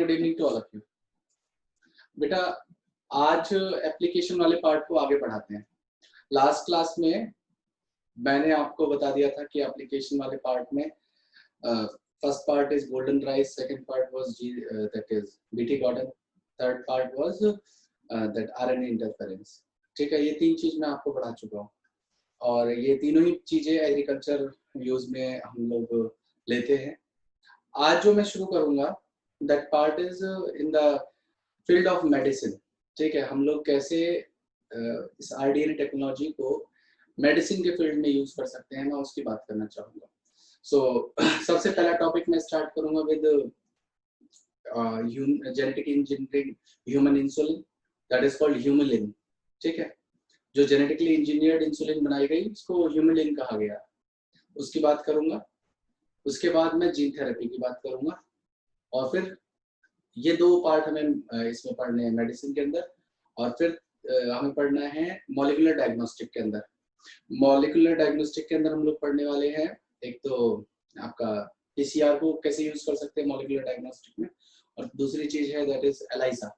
Good evening to all of you. बेटा आज application वाले पार्ट को आगे बढ़ाते हैं। लास्ट क्लास में मैंने आपको बता दिया था कि एप्लीकेशन वाले पार्ट में first part is golden rice, second part was that is BT cotton, third part was that RNA interference. ठीक है, ये तीन चीज मैं आपको पढ़ा चुका हूँ और ये तीनों ही चीजें एग्रीकल्चर यूज में हम लोग लेते हैं। आज जो मैं शुरू करूंगा that part is in the field of medicine. ठीक है, हम लोग कैसे इस आरडीएनए टेक्नोलॉजी को मेडिसिन के फील्ड में यूज कर सकते हैं, मैं उसकी बात करना चाहूंगा। सबसे पहला टॉपिक मैं स्टार्ट करूंगा with genetic engineering human insulin, that is called Humulin. ठीक है, जो जेनेटिकली इंजीनियर्ड इंसुलिन बनाई गई उसको ह्यूमलिन कहा गया, उसकी बात करूंगा। उसके बाद मैं जीन थेरेपी की बात करूंगा और फिर ये दो पार्ट हमें इसमें पढ़ने हैं मेडिसिन के अंदर, और फिर हमें पढ़ना है मॉलिक्यूलर डायग्नोस्टिक के अंदर। मॉलिक्यूलर डायग्नोस्टिक के अंदर हम लोग पढ़ने वाले हैं एक तो आपका पीसीआर को कैसे यूज कर सकते हैं मॉलिक्यूलर डायग्नोस्टिक में, और दूसरी चीज है that is ELISA,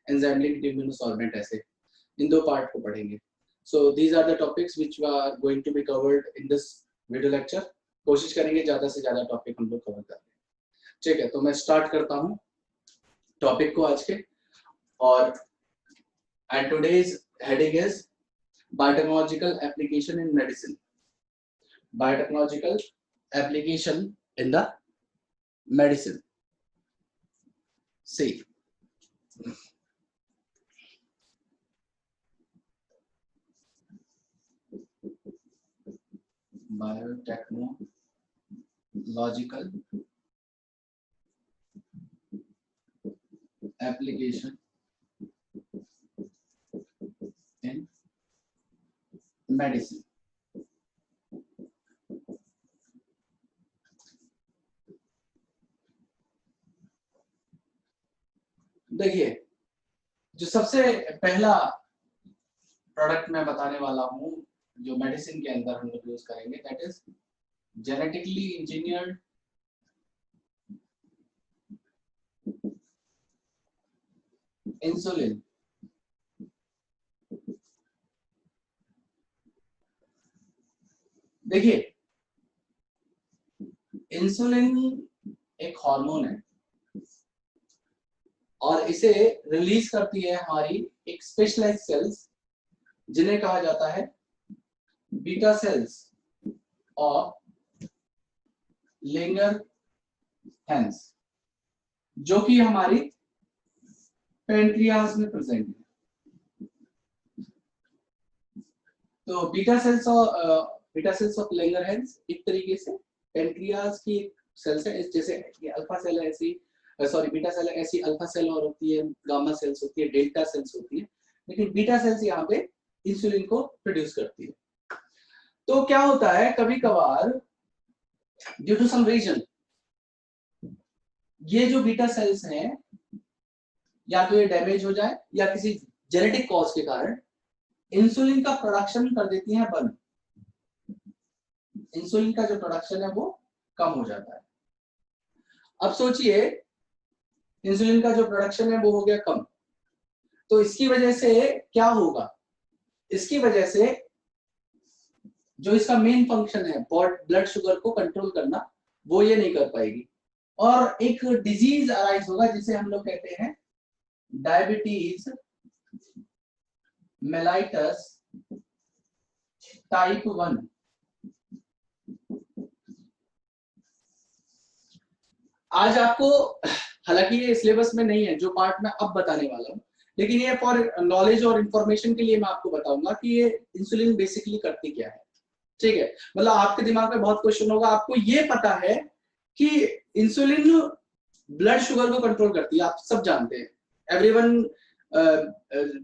enzyme linked immunosorbent. ऐसे इन दो पार्ट को पढ़ेंगे। So these are the topics which are going to be covered in this video lecture. कोशिश करेंगे ज्यादा से ज्यादा टॉपिक हम लोग कवर करें। ठीक है, तो मैं स्टार्ट करता हूँ टॉपिक को आज के, और and today's heading is biotechnological application in medicine. Biotechnological application in the medicine. See biotechnological application in medicine। देखिए, जो सबसे पहला प्रोडक्ट मैं बताने वाला हूं जो मेडिसिन के अंदर हम लोग यूज करेंगे that is genetically engineered insulin. देखिए, इंसुलिन एक हार्मोन है और इसे रिलीज करती है हमारी एक स्पेशलाइज्ड सेल्स जिन्हें कहा जाता है बीटा सेल्स और लैंगरहैंस, जो कि हमारी पेनक्रियास में प्रेजेंट है। तो बीटा सेल्स ऑफ लैंगरहैंस एक तरीके से पेनक्रियास की एक सेल्स है। जैसे ये अल्फा सेल है ऐसी, सॉरी बीटा सेल है ऐसी, अल्फा सेल और होती है, गामा सेल्स होती है, डेल्टा सेल्स होती है, लेकिन बीटा सेल्स यहाँ पे इंसुलिन को प्रोड्यूस करती है। तो क्या होता है, कभी कभार ड्यू टू सम रीजन ये जो बीटा सेल्स हैं या तो ये डैमेज हो जाए या किसी जेनेटिक कॉज के कारण इंसुलिन का प्रोडक्शन कर देती हैं बंद। इंसुलिन का जो प्रोडक्शन है वो कम हो जाता है। अब सोचिए, इंसुलिन का जो प्रोडक्शन है वो हो गया कम, तो इसकी वजह से क्या होगा, इसकी वजह से जो इसका मेन फंक्शन है ब्लड शुगर को कंट्रोल करना, वो ये नहीं कर पाएगी और एक डिजीज अराइज होगा जिसे हम लोग कहते हैं डायबिटीज मेलाइटस टाइप 1। आज आपको, हालांकि ये सिलेबस में नहीं है जो पार्ट मैं अब बताने वाला हूं, लेकिन ये फॉर नॉलेज और इंफॉर्मेशन के लिए मैं आपको बताऊंगा कि ये इंसुलिन बेसिकली करती क्या है। ठीक है, मतलब आपके दिमाग में बहुत क्वेश्चन होगा, आपको ये पता है कि इंसुलिन ब्लड शुगर को कंट्रोल करती है, आप सब जानते हैं, everyone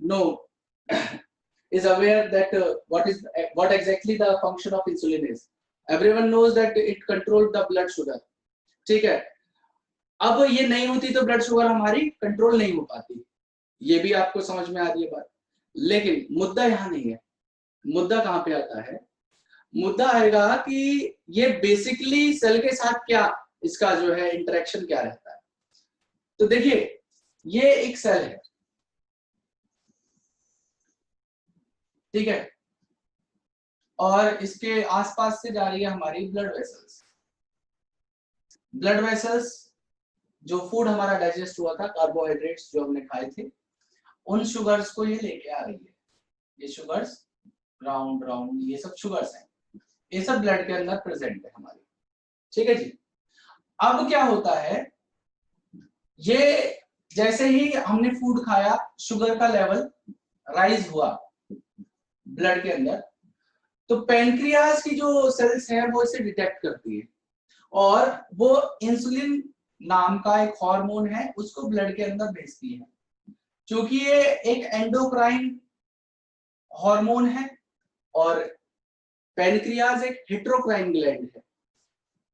know is aware that what exactly the function of insulin is. Everyone knows that it controls the blood sugar। ठीक है, अब ये नहीं होती तो ब्लड शुगर हमारी कंट्रोल नहीं हो पाती, ये भी आपको समझ में आ रही है बात। लेकिन मुद्दा यहाँ नहीं है, मुद्दा कहाँ पे आता है, मुद्दा आएगा कि ये बेसिकली सेल के साथ क्या इसका जो है इंटरेक्शन क्या रहता है। तो देखिए ये एक सेल है, ठीक है, और इसके आसपास से जा रही है हमारी ब्लड वेसल्स। ब्लड वेसल्स जो फूड हमारा डाइजेस्ट हुआ था, कार्बोहाइड्रेट्स जो हमने खाए थे, उन शुगर्स को ये लेके आ रही है। ये शुगर्स राउंड राउंड ये सब शुगर्स हैं, ये सब ब्लड के अंदर प्रेजेंट है हमारी, ठीक है जी। अब क्या होता है, ये जैसे ही हमने फूड खाया, शुगर का लेवल राइज हुआ ब्लड के अंदर, तो पैनक्रियाज की जो सेल्स है वो इसे डिटेक्ट करती है और वो इंसुलिन नाम का एक हार्मोन है उसको ब्लड के अंदर भेजती है। क्योंकि ये एक एंडोक्राइन हार्मोन है और पैनक्रियाज एक हेटेरोक्राइन ग्लैंड है।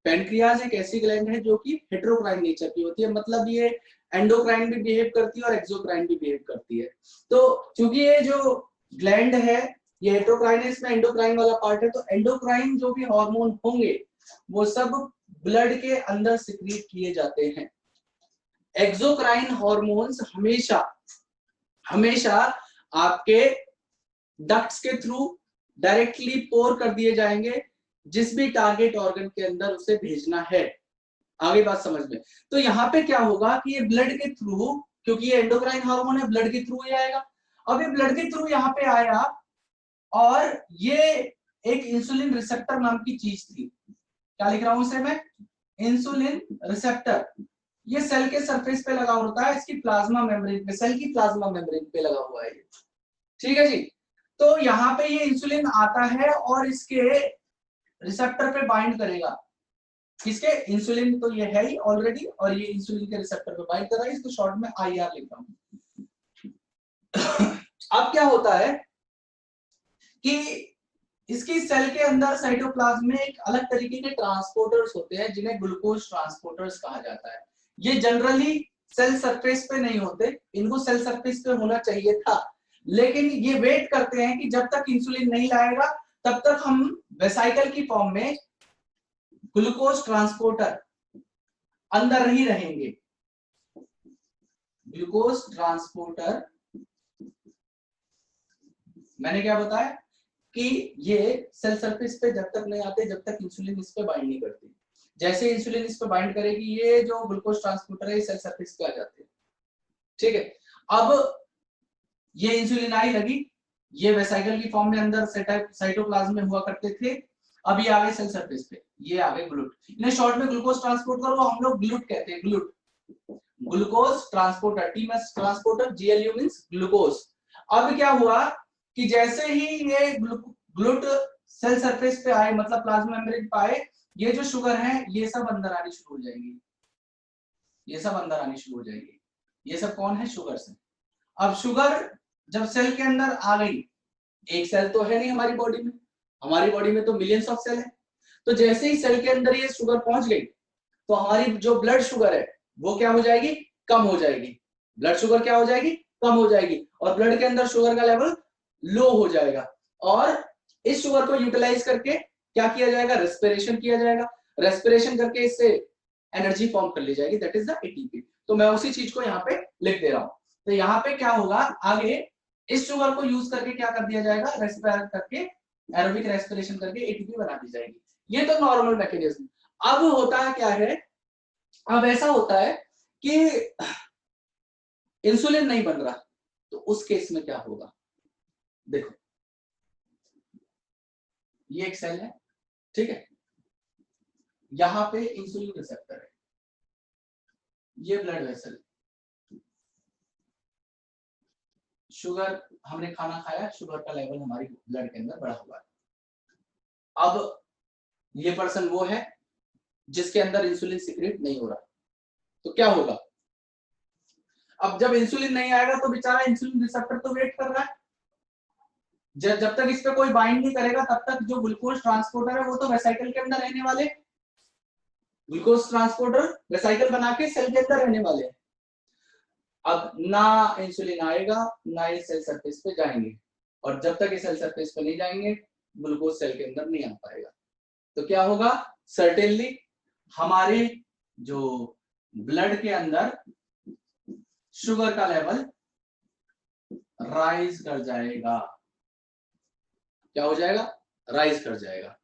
पैनक्रियाज एक ऐसी ग्लैंड है जो कि हेटेरोक्राइन नेचर की होती है, मतलब ये एंडोक्राइन भी बिहेव करती है और एक्सोक्राइन भी बिहेव करती है। तो क्योंकि ये जो ग्लैंड है ये हेटेरोक्राइन है, इसमें एंडोक्राइन वाला पार्ट है, तो एंडोक्राइन जो भी हार्मोन होंगे वो सब ब्लड के अंदर सिक्रीट किए जाते हैं। एक्सोक्राइन हार्मोन्स हमेशा हमेशा आपके डक्ट्स के थ्रू डायरेक्टली पोर कर दिए जाएंगे जिस भी टारगेट ऑर्गन के अंदर उसे भेजना है। आगे बात समझ में। तो यहाँ पे क्या होगा कि ये ब्लड के थ्रू, क्योंकि ये एंडोक्राइन हार्मोन है, ब्लड के थ्रू ही आएगा। अब ये ब्लड के थ्रू यहाँ पे आया और ये एक इंसुलिन रिसेप्टर नाम की चीज थी। क्या लिख रहा हूं इसे मैं? Insulin receptor. ये सेल के सरफेस पे लगा होता है, इसकी प्लाज्मा मेम्ब्रेन पे, सेल की प्लाज्मा मेम्ब्रेन पे लगा हुआ है, ठीक है जी। तो यहाँ पे ये इंसुलिन आता है और इसके रिसेप्टर पे बाइंड करेगा। किसके? इंसुलिन तो ये है ही ऑलरेडी, और ये इंसुलिन के रिसेप्टर पे बाइंड कर रहा है, इसको शॉर्ट में आईआर लिखता हूं। अब क्या होता है कि इसकी सेल के अंदर साइटोप्लाज्म में एक अलग तरीके के ट्रांसपोर्टर्स होते हैं जिन्हें ग्लूकोज ट्रांसपोर्टर्स कहा जाता है। ये जनरली सेल सरफेस पे नहीं होते, इनको सेल सरफेस पे होना चाहिए था, लेकिन ये वेट करते हैं कि जब तक इंसुलिन नहीं लाएगा तब तक हम वेसाइकल की फॉर्म में ग्लूकोज ट्रांसपोर्टर अंदर ही रहेंगे। ग्लूकोज ट्रांसपोर्टर, मैंने क्या बताया कि ये सेल सरफेस पे जब तक नहीं आते जब तक इंसुलिन इस पे बाइंड नहीं करती। जैसे इंसुलिन इस पे बाइंड करेगी, ये जो ग्लूकोज ट्रांसपोर्टर है सेल सरफेस पे आ जाते हैं, ठीक है। अब ये इंसुलिन आई लगी, ये वेसाइकल की फॉर्म में अंदर साइटोप्लाज्म में हुआ करते थे, अब ये आ गए सेल सरफेस पे, ये आ गए ग्लूट। इन्हें शॉर्ट में ग्लूकोज ट्रांसपोर्टर को हम लोग ग्लूट कहते हैं, GLUT, glucose transporter, T means transporter, GLU means glucose. अब क्या हुआ कि जैसे ही ये ग्लूट सेल सरफेस पे आए, मतलब प्लाज्मा मेम्ब्रेन पे आए, ये जो शुगर है ये सब अंदर आनी शुरू हो जाएगी, ये सब अंदर आनी शुरू हो जाएगी। ये सब कौन है? शुगर से। अब शुगर जब सेल के अंदर आ गई, एक सेल तो है नहीं हमारी बॉडी में, हमारी बॉडी में तो मिलियंस ऑफ सेल है, तो जैसे ही सेल के अंदर ये शुगर पहुंच गई तो हमारी जो ब्लड शुगर है वो क्या हो जाएगी? कम हो जाएगी। ब्लड शुगर क्या हो जाएगी? कम हो जाएगी, और ब्लड के अंदर शुगर का लेवल लो हो जाएगा। और इस शुगर को यूटिलाइज करके क्या किया जाएगा? रेस्पिरेशन किया जाएगा। रेस्पिरेशन करके इससे एनर्जी फॉर्म कर ली जाएगी, दैट इज द एटीपी। तो मैं उसी चीज को यहाँ पे लिख दे रहा हूं। तो यहाँ पे क्या होगा, आगे इस शुगर को यूज करके क्या कर दिया जाएगा? रेस्पिरेट करके, एरोबिक रेस्पिरेशन करके एटीपी बना दी जाएगी। ये तो नॉर्मल मैकेनिज्म। अब होता है क्या है, अब ऐसा होता है कि इंसुलिन नहीं बन रहा, तो उस केस में क्या होगा? देखो ये एक सेल है, ठीक है, यहां पे इंसुलिन रिसेप्टर है, ये ब्लड वेसल, शुगर, हमने खाना खाया, शुगर का लेवल हमारी ब्लड के अंदर बढ़ा हुआ है। अब ये पर्सन वो है जिसके अंदर इंसुलिन सिक्रेट नहीं हो रहा, तो क्या होगा? अब जब इंसुलिन नहीं आएगा तो बेचारा इंसुलिन रिसेप्टर तो वेट कर रहा है, जब तक इस पे कोई बाइंड नहीं करेगा तब तक जो ग्लूकोज ट्रांसपोर्टर है वो तो वेसाइकल के अंदर रहने वाले, ग्लूकोज ट्रांसपोर्टर वेसाइकल बना के सेल के अंदर रहने वाले। अब ना इंसुलिन आएगा ना ये सेल सरफेस पे जाएंगे, और जब तक ये सेल सरफेस पे नहीं जाएंगे ग्लूकोज सेल के अंदर नहीं आ पाएगा। तो क्या होगा? सर्टेनली हमारे जो ब्लड के अंदर शुगर का लेवल राइज कर जाएगा। क्या हो जाएगा? राइज कर जाएगा।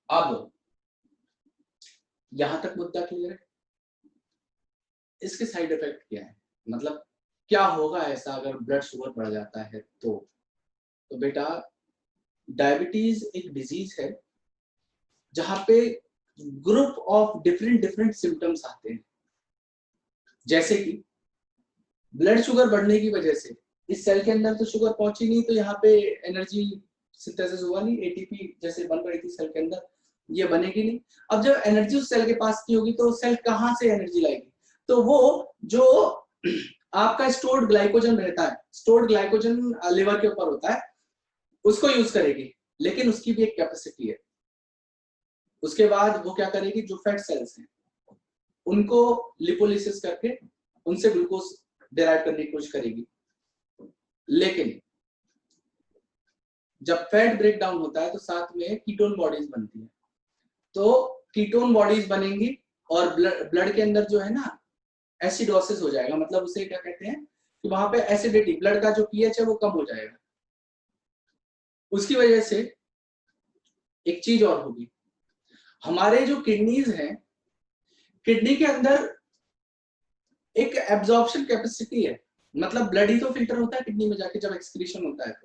अब यहां तक मुद्दा क्लियर है? इसके साइड इफेक्ट क्या है, मतलब क्या होगा ऐसा अगर ब्लड शुगर बढ़ जाता है तो बेटा डायबिटीज एक डिजीज है जहां पे group of different different symptoms आते हैं। जैसे कि ब्लड शुगर बढ़ने की वजह से इस सेल के अंदर तो शुगर पहुंची नहीं, तो यहाँ पे एनर्जी सिंथेसिस हुआ नहीं, एटीपी जैसे बन रही थी सेल के अंदर, ये बनेगी नहीं। अब जब एनर्जी उस सेल के पास नहीं होगी तो सेल कहाँ से एनर्जी लाएगी? तो वो जो आपका स्टोर्ड ग्लाइकोजन रहता है, स्टोर्ड ग्लाइकोजन लिवर के ऊपर होता है, उसको यूज करेगी। लेकिन उसकी भी एक कैपेसिटी है। उसके बाद वो क्या करेगी, जो फैट सेल्स हैं उनको लिपोलिसिस करके उनसे ग्लूकोज डिराइव करने की कोशिश करेगी। लेकिन जब फैट ब्रेक डाउन होता है तो साथ में कीटोन बॉडीज बनती है, तो कीटोन बॉडीज बनेंगी और ब्लड के अंदर जो है ना एसिडोसिस हो जाएगा। मतलब उसे क्या कहते हैं कि वहां पे एसिडिटी, ब्लड का जो पीएच है वो कम हो जाएगा। उसकी वजह से एक चीज और होगी, हमारे जो किडनीज हैं, किडनी के अंदर एक एब्जॉर्प्शन कैपेसिटी है। मतलब ब्लड ही तो फिल्टर होता है किडनी में जाके जब एक्सक्रीशन होता है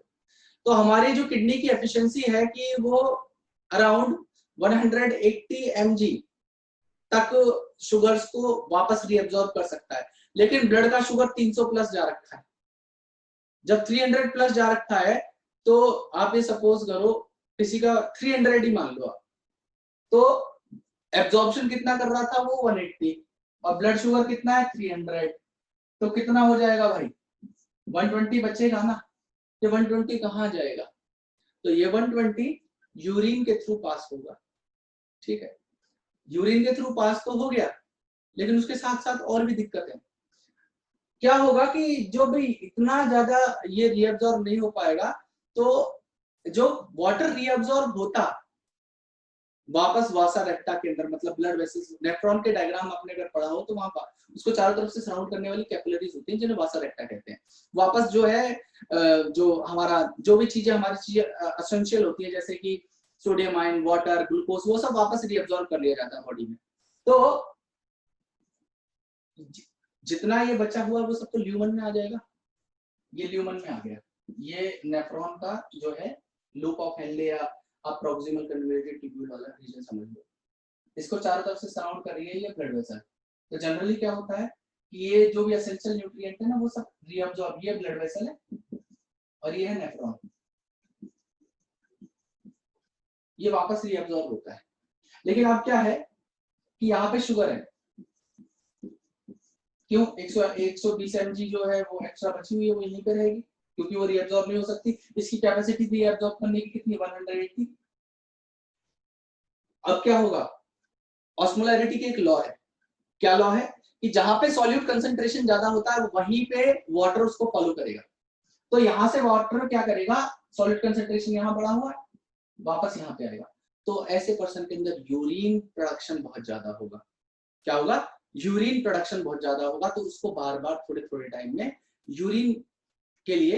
तो हमारी जो किडनी की एफिशिएंसी है कि वो अराउंड 180 mg तक शुगर्स को वापस रीअब्सॉर्ब कर सकता है। लेकिन ब्लड का शुगर 300 प्लस जा रखा है। जब 300 प्लस जा रखा है तो आप ये सपोज करो किसी का 300 ही मान लो आप, तो एब्जॉर्प्शन कितना कर रहा था वो 180 और ब्लड शुगर कितना है 300, तो कितना हो जाएगा भाई? 120 बचेगा ना। ये 120 कहाँ जाएगा? तो ये 120 यूरिन के थ्रू पास होगा। ठीक है, यूरिन के थ्रू पास तो हो गया, लेकिन उसके साथ साथ और भी दिक्कत है। क्या होगा कि जो भी इतना ज्यादा ये रीअब्सॉर्ब नहीं हो पाएगा, तो जो वाटर रीअब्सॉर्ब होता वापस वासा रेक्टा के अंदर, मतलब ब्लड वेसल्स, नेफ्रॉन के डायग्राम आपने अगर पढ़ा हो तो वहां पर उसको चारों तरफ से सराउंड करने वाली कैपिलरीज होती हैं जिन्हें वासा रेक्टा कहते हैं। वापस जो है जो हमारा जो भी चीजें हमारी चीजें एसेंशियल होती है जैसे कि सोडियम आयन, वाटर, ग्लूकोज, वो सब वापस रीअब्सॉर्ब कर लिया जाता है बॉडी में। तो जितना ये बचा हुआ वो सब तो ल्यूमन में आ जाएगा। ये ल्यूमन में आ गया। ये नेफ्रॉन का जो है लूप ऑफ हेनले या आप प्रॉक्सिमल कन्वोल्यूटेड ट्यूब्यूल वाला रीजन समझ लो। इसको चारों तरफ से सराउंड कर रही है ये ब्लड वेसल। तो जनरली क्या होता है कि ये जो भी एसेंशियल न्यूट्रिएंट है ना वो सब रीअब्सॉर्ब, ये ब्लड वेसल है और ये है नेफ्रॉन, ये वापस रीअब्सॉर्ब होता है। लेकिन अब क्या है कि यहाँ पे शुगर है, क्यों 120 mg जो है वो एक्स्ट्रा बची हुई है वो यहीं पे रहेगी क्योंकि वो रीअब्सॉर्ब नहीं हो सकती। इसकी कैपेसिटी रीअब्सॉर्ब करने की कितनी 180। अब क्या होगा, ऑस्मोलैरिटी की एक लॉ है। क्या लॉ है कि जहां पे सॉल्यूट कंसंट्रेशन ज्यादा होता है वहीं पे वाटर उसको फॉलो करेगा। तो यहां से वाटर क्या करेगा, सॉल्यूट कंसंट्रेशन यहाँ बढ़ा हुआ है वापस यहाँ पे आएगा। तो ऐसे पर्सन के अंदर यूरिन प्रोडक्शन बहुत ज्यादा होगा। क्या होगा, यूरिन प्रोडक्शन बहुत ज्यादा होगा। तो उसको बार बार थोड़े थोड़े टाइम में यूरिन के लिए,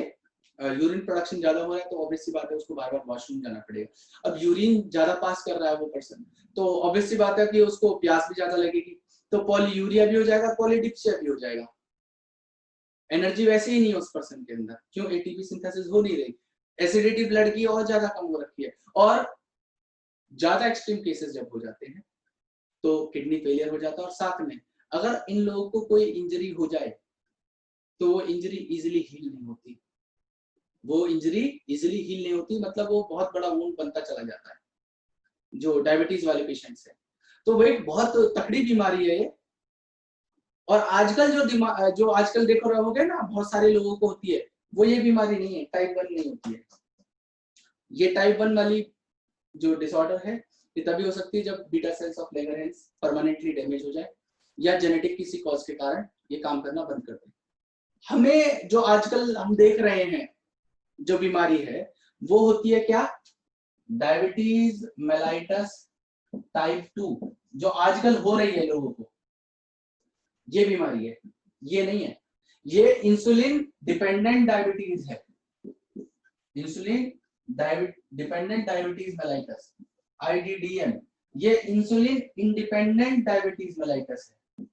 यूरिन प्रोडक्शन ज्यादा हो रहा है तो ऑब्वियस सी बात है उसको बार बार वॉशरूम जाना पड़ेगा। अब यूरिन ज्यादा पास कर रहा है वो पर्सन, तो ऑब्वियस सी बात है कि उसको प्यास भी ज्यादा लगेगी, तो पॉलीयूरिया भी हो जाएगा, पॉलीडिप्सिया भी हो जाएगा। एनर्जी वैसे ही नहीं है उस पर्सन के अंदर, क्यों, एटीपी सिंथेसिस हो नहीं रही, एसिडिटी ब्लड की और ज्यादा कम हो रखी है। और ज्यादा एक्सट्रीम केसेस जब हो जाते हैं तो किडनी फेलियर हो जाता है। और साथ में अगर इन लोगों को कोई इंजरी हो जाए तो वो इंजरी इजिली हील नहीं होती, वो इंजरी इजिली हील नहीं होती, मतलब वो बहुत बड़ा वुंड बनता चला जाता है जो डायबिटीज वाले पेशेंट्स है। तो वो एक बहुत तकड़ी बीमारी है ये। और आजकल जो आजकल देख रहे होगे ना बहुत सारे लोगों को होती है, वो ये बीमारी नहीं है, टाइप 1 नहीं होती है। ये टाइप 1 वाली जो डिसऑर्डर है ये तभी हो सकती है जब beta cells of Langerhans permanently damage हो जाए या जेनेटिक किसी कॉज के कारण ये काम करना बंद कर दे। हमें जो आजकल हम देख रहे हैं जो बीमारी है वो होती है क्या, डायबिटीज मेलाइटस टाइप 2 जो आजकल हो रही है लोगों को, ये बीमारी है, ये नहीं है। ये इंसुलिन डिपेंडेंट डायबिटीज है, insulin dependent diabetes mellitus, IDDM। ये इंसुलिन इंडिपेंडेंट डायबिटीज मेलाइटस है।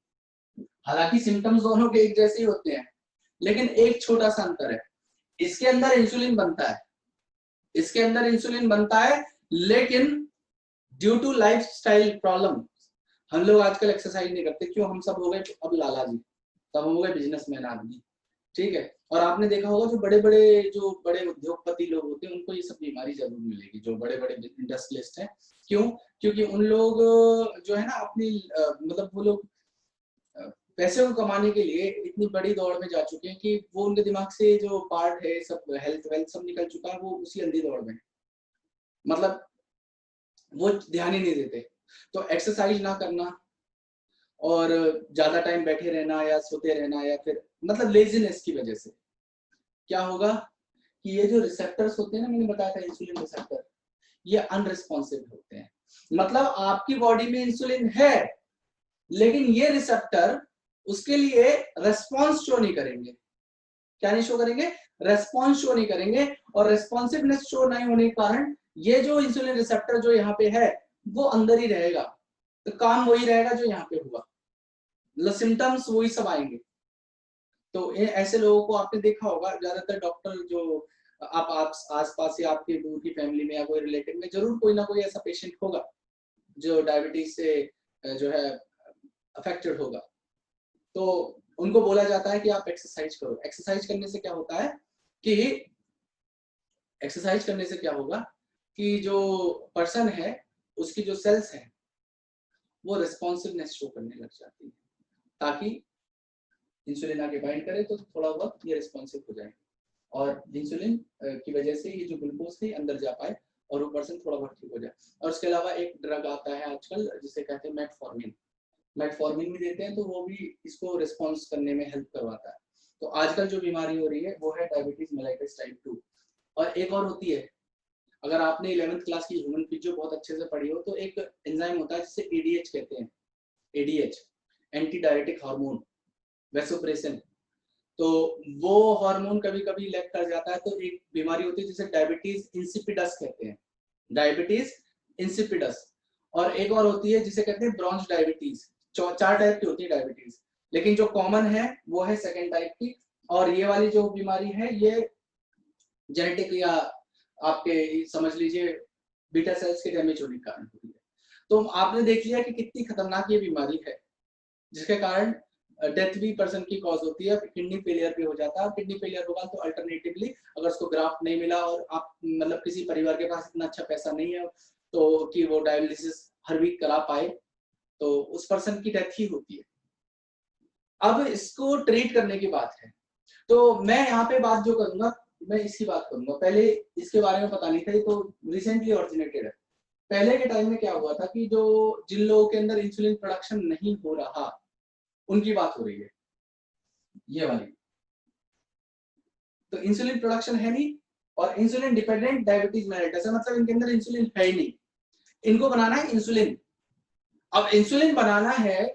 हालांकि सिम्टम्स दोनों के एक जैसे ही होते हैं, लेकिन एक छोटा सा अंतर है, इसके अंदर इंसुलिन बनता है, इसके अंदर इंसुलिन बनता है, लेकिन ड्यू टू लाइफस्टाइल प्रॉब्लम हम लोग आजकल एक्सरसाइज नहीं करते। क्यों? हम सब हो गए अब लाला जी, तब हम हो गए बिजनेसमैन आदमी, ठीक है। और आपने देखा होगा जो बड़े बड़े उद्योगपति लोग होते हैं उनको ये सब बीमारी जरूर मिलेगी, जो बड़े बड़े इंडस्ट्रियलिस्ट हैं। क्यों? क्योंकि उन लोग जो है ना अपनी मतलब वो लोग पैसे को कमाने के लिए इतनी बड़ी दौड़ में जा चुके हैं कि वो उनके दिमाग से जो पार्ट है सब हेल्थ वेल्थ सब निकल चुका है, वो उसी अंधी दौड़ में, मतलब वो ध्यान ही नहीं देते। तो एक्सरसाइज ना करना और ज्यादा टाइम बैठे रहना या सोते रहना या फिर मतलब लेजीनेस की वजह से क्या होगा कि ये जो रिसेप्टर्स होते हैं ना, मैंने बताया था इंसुलिन रिसेप्टर, ये अनरिस्पॉन्सिव होते हैं। मतलब आपकी बॉडी में इंसुलिन है, लेकिन ये रिसेप्टर उसके लिए रेस्पॉन्स शो नहीं करेंगे। क्या नहीं शो करेंगे? रेस्पॉन्स शो नहीं करेंगे। और रेस्पॉन्सिवनेस शो नहीं होने के कारण ये जो इंसुलिन रिसेप्टर जो यहाँ पे है वो अंदर ही रहेगा, तो काम वही रहेगा जो यहाँ पे हुआ, मतलब सिम्टम्स वही सब आएंगे। तो ऐसे लोगों को आपने देखा होगा, ज्यादातर डॉक्टर जो आप आस-पास या आपके दूर की फैमिली में या कोई रिलेटिव में जरूर कोई ना कोई ऐसा पेशेंट होगा जो डायबिटीज से जो है अफेक्टेड होगा। तो उनको बोला जाता है कि आप एक्सरसाइज करो। एक्सरसाइज करने से क्या होता है कि एक्सरसाइज करने से क्या होगा कि जो पर्सन है उसकी जो सेल्स हैं वो रिस्पॉन्सिवनेस शो करने लग जाती है, ताकि इंसुलिन आके बाइंड करे तो थोड़ा वक्त ये रिस्पॉन्सिव हो जाए और इंसुलिन की वजह से ये जो ग्लूकोज थी अंदर जा पाए और वो पर्सन थोड़ा बहुत ठीक हो जाए। और उसके अलावा एक ड्रग आता है आजकल जिसे कहते हैं मेटफॉर्मिन, मेटफॉर्मिन भी देते हैं, तो वो भी इसको रिस्पॉन्स करने में हेल्प करवाता है। तो आजकल जो बीमारी हो रही है वो है डायबिटीज मेलाइटस टाइप 2। और एक और होती है, अगर आपने 11th क्लास की ह्यूमन फिजियो बहुत अच्छे से पढ़ी हो तो एक एंजाइम होता है जिसे एडीएच कहते हैं, ADH anti diuretic hormone vasopressin. तो वो हार्मोन कभी कभी लैक कर जाता है तो एक बीमारी होती है जिसे डायबिटीज इंसिपिडस कहते हैं, डायबिटीज इंसिपिडस। और एक और होती है जिसे कहते हैं ब्रॉन्ज डायबिटीज। 4 टाइप की होती है डायबिटीज, लेकिन जो कॉमन है वो है सेकेंड टाइप की। और ये वाली जो बीमारी है ये जेनेटिक या आपके समझ लीजिए बीटा सेल्स के डैमेज होने के कारण होती है। तो आपने देख लिया कि कितनी खतरनाक ये बीमारी है, जिसके कारण डेथ भी पर्सन की कॉज होती है, किडनी फेलियर भी हो जाता है। किडनी फेलियर होगा तो अल्टरनेटिवली अगर उसको ग्राफ्ट नहीं मिला और आप मतलब किसी परिवार के पास इतना अच्छा पैसा नहीं है तो कि वो डायलिसिस हर वीक करा पाए, तो उस पर्सन की डेथ ही होती है। अब इसको ट्रीट करने की बात है, तो मैं यहाँ पे बात जो करूंगा मैं इसकी बात करूंगा। पहले इसके बारे में पता नहीं था, तो रिसेंटली ऑरिजिनेटेड है। पहले के टाइम में क्या हुआ था कि जो जिन लोगों के अंदर इंसुलिन प्रोडक्शन नहीं हो रहा उनकी बात हो रही है ये वाली। तो इंसुलिन प्रोडक्शन है नहीं और इंसुलिन डिपेंडेंट डायबिटीज मेलाइटस है, मतलब इनके अंदर इंसुलिन है ही नहीं, इनको बनाना है इंसुलिन। अब इंसुलिन बनाना है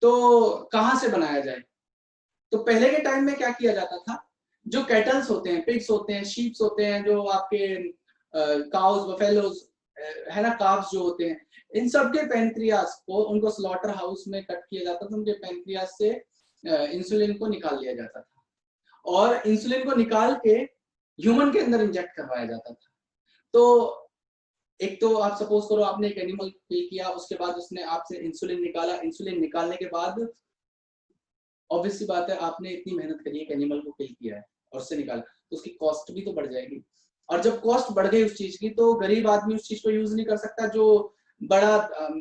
तो कहां से बनाया जाए? तो पहले के टाइम में क्या किया जाता था, जो कैटल्स होते हैं, पिग्स होते हैं, शीप्स होते हैं, जो आपके काउस बफेलोज है ना, काव्स जो होते हैं, इन सब के पैंक्रियास को उनको स्लॉटर हाउस में कट किया जाता था, उनके पैंक्रियास से इंसुलिन को निकाल लिया जाता था और इंसुलिन को निकाल के ह्यूमन के अंदर इंजेक्ट करवाया जाता था। तो एक तो आप सपोज करो आपने एक एनिमल किल किया, उसके बाद उसने आपसे इंसुलिन निकाला, इंसुलिन निकालने के बाद ऑब्वियस सी बात है आपने इतनी मेहनत करी है कि एनिमल को किल किया है और उससे निकाला, तो उसकी कॉस्ट भी तो बढ़ जाएगी। और जब कॉस्ट बढ़ गई उस चीज की तो गरीब आदमी उस चीज को यूज नहीं कर सकता। जो बड़ा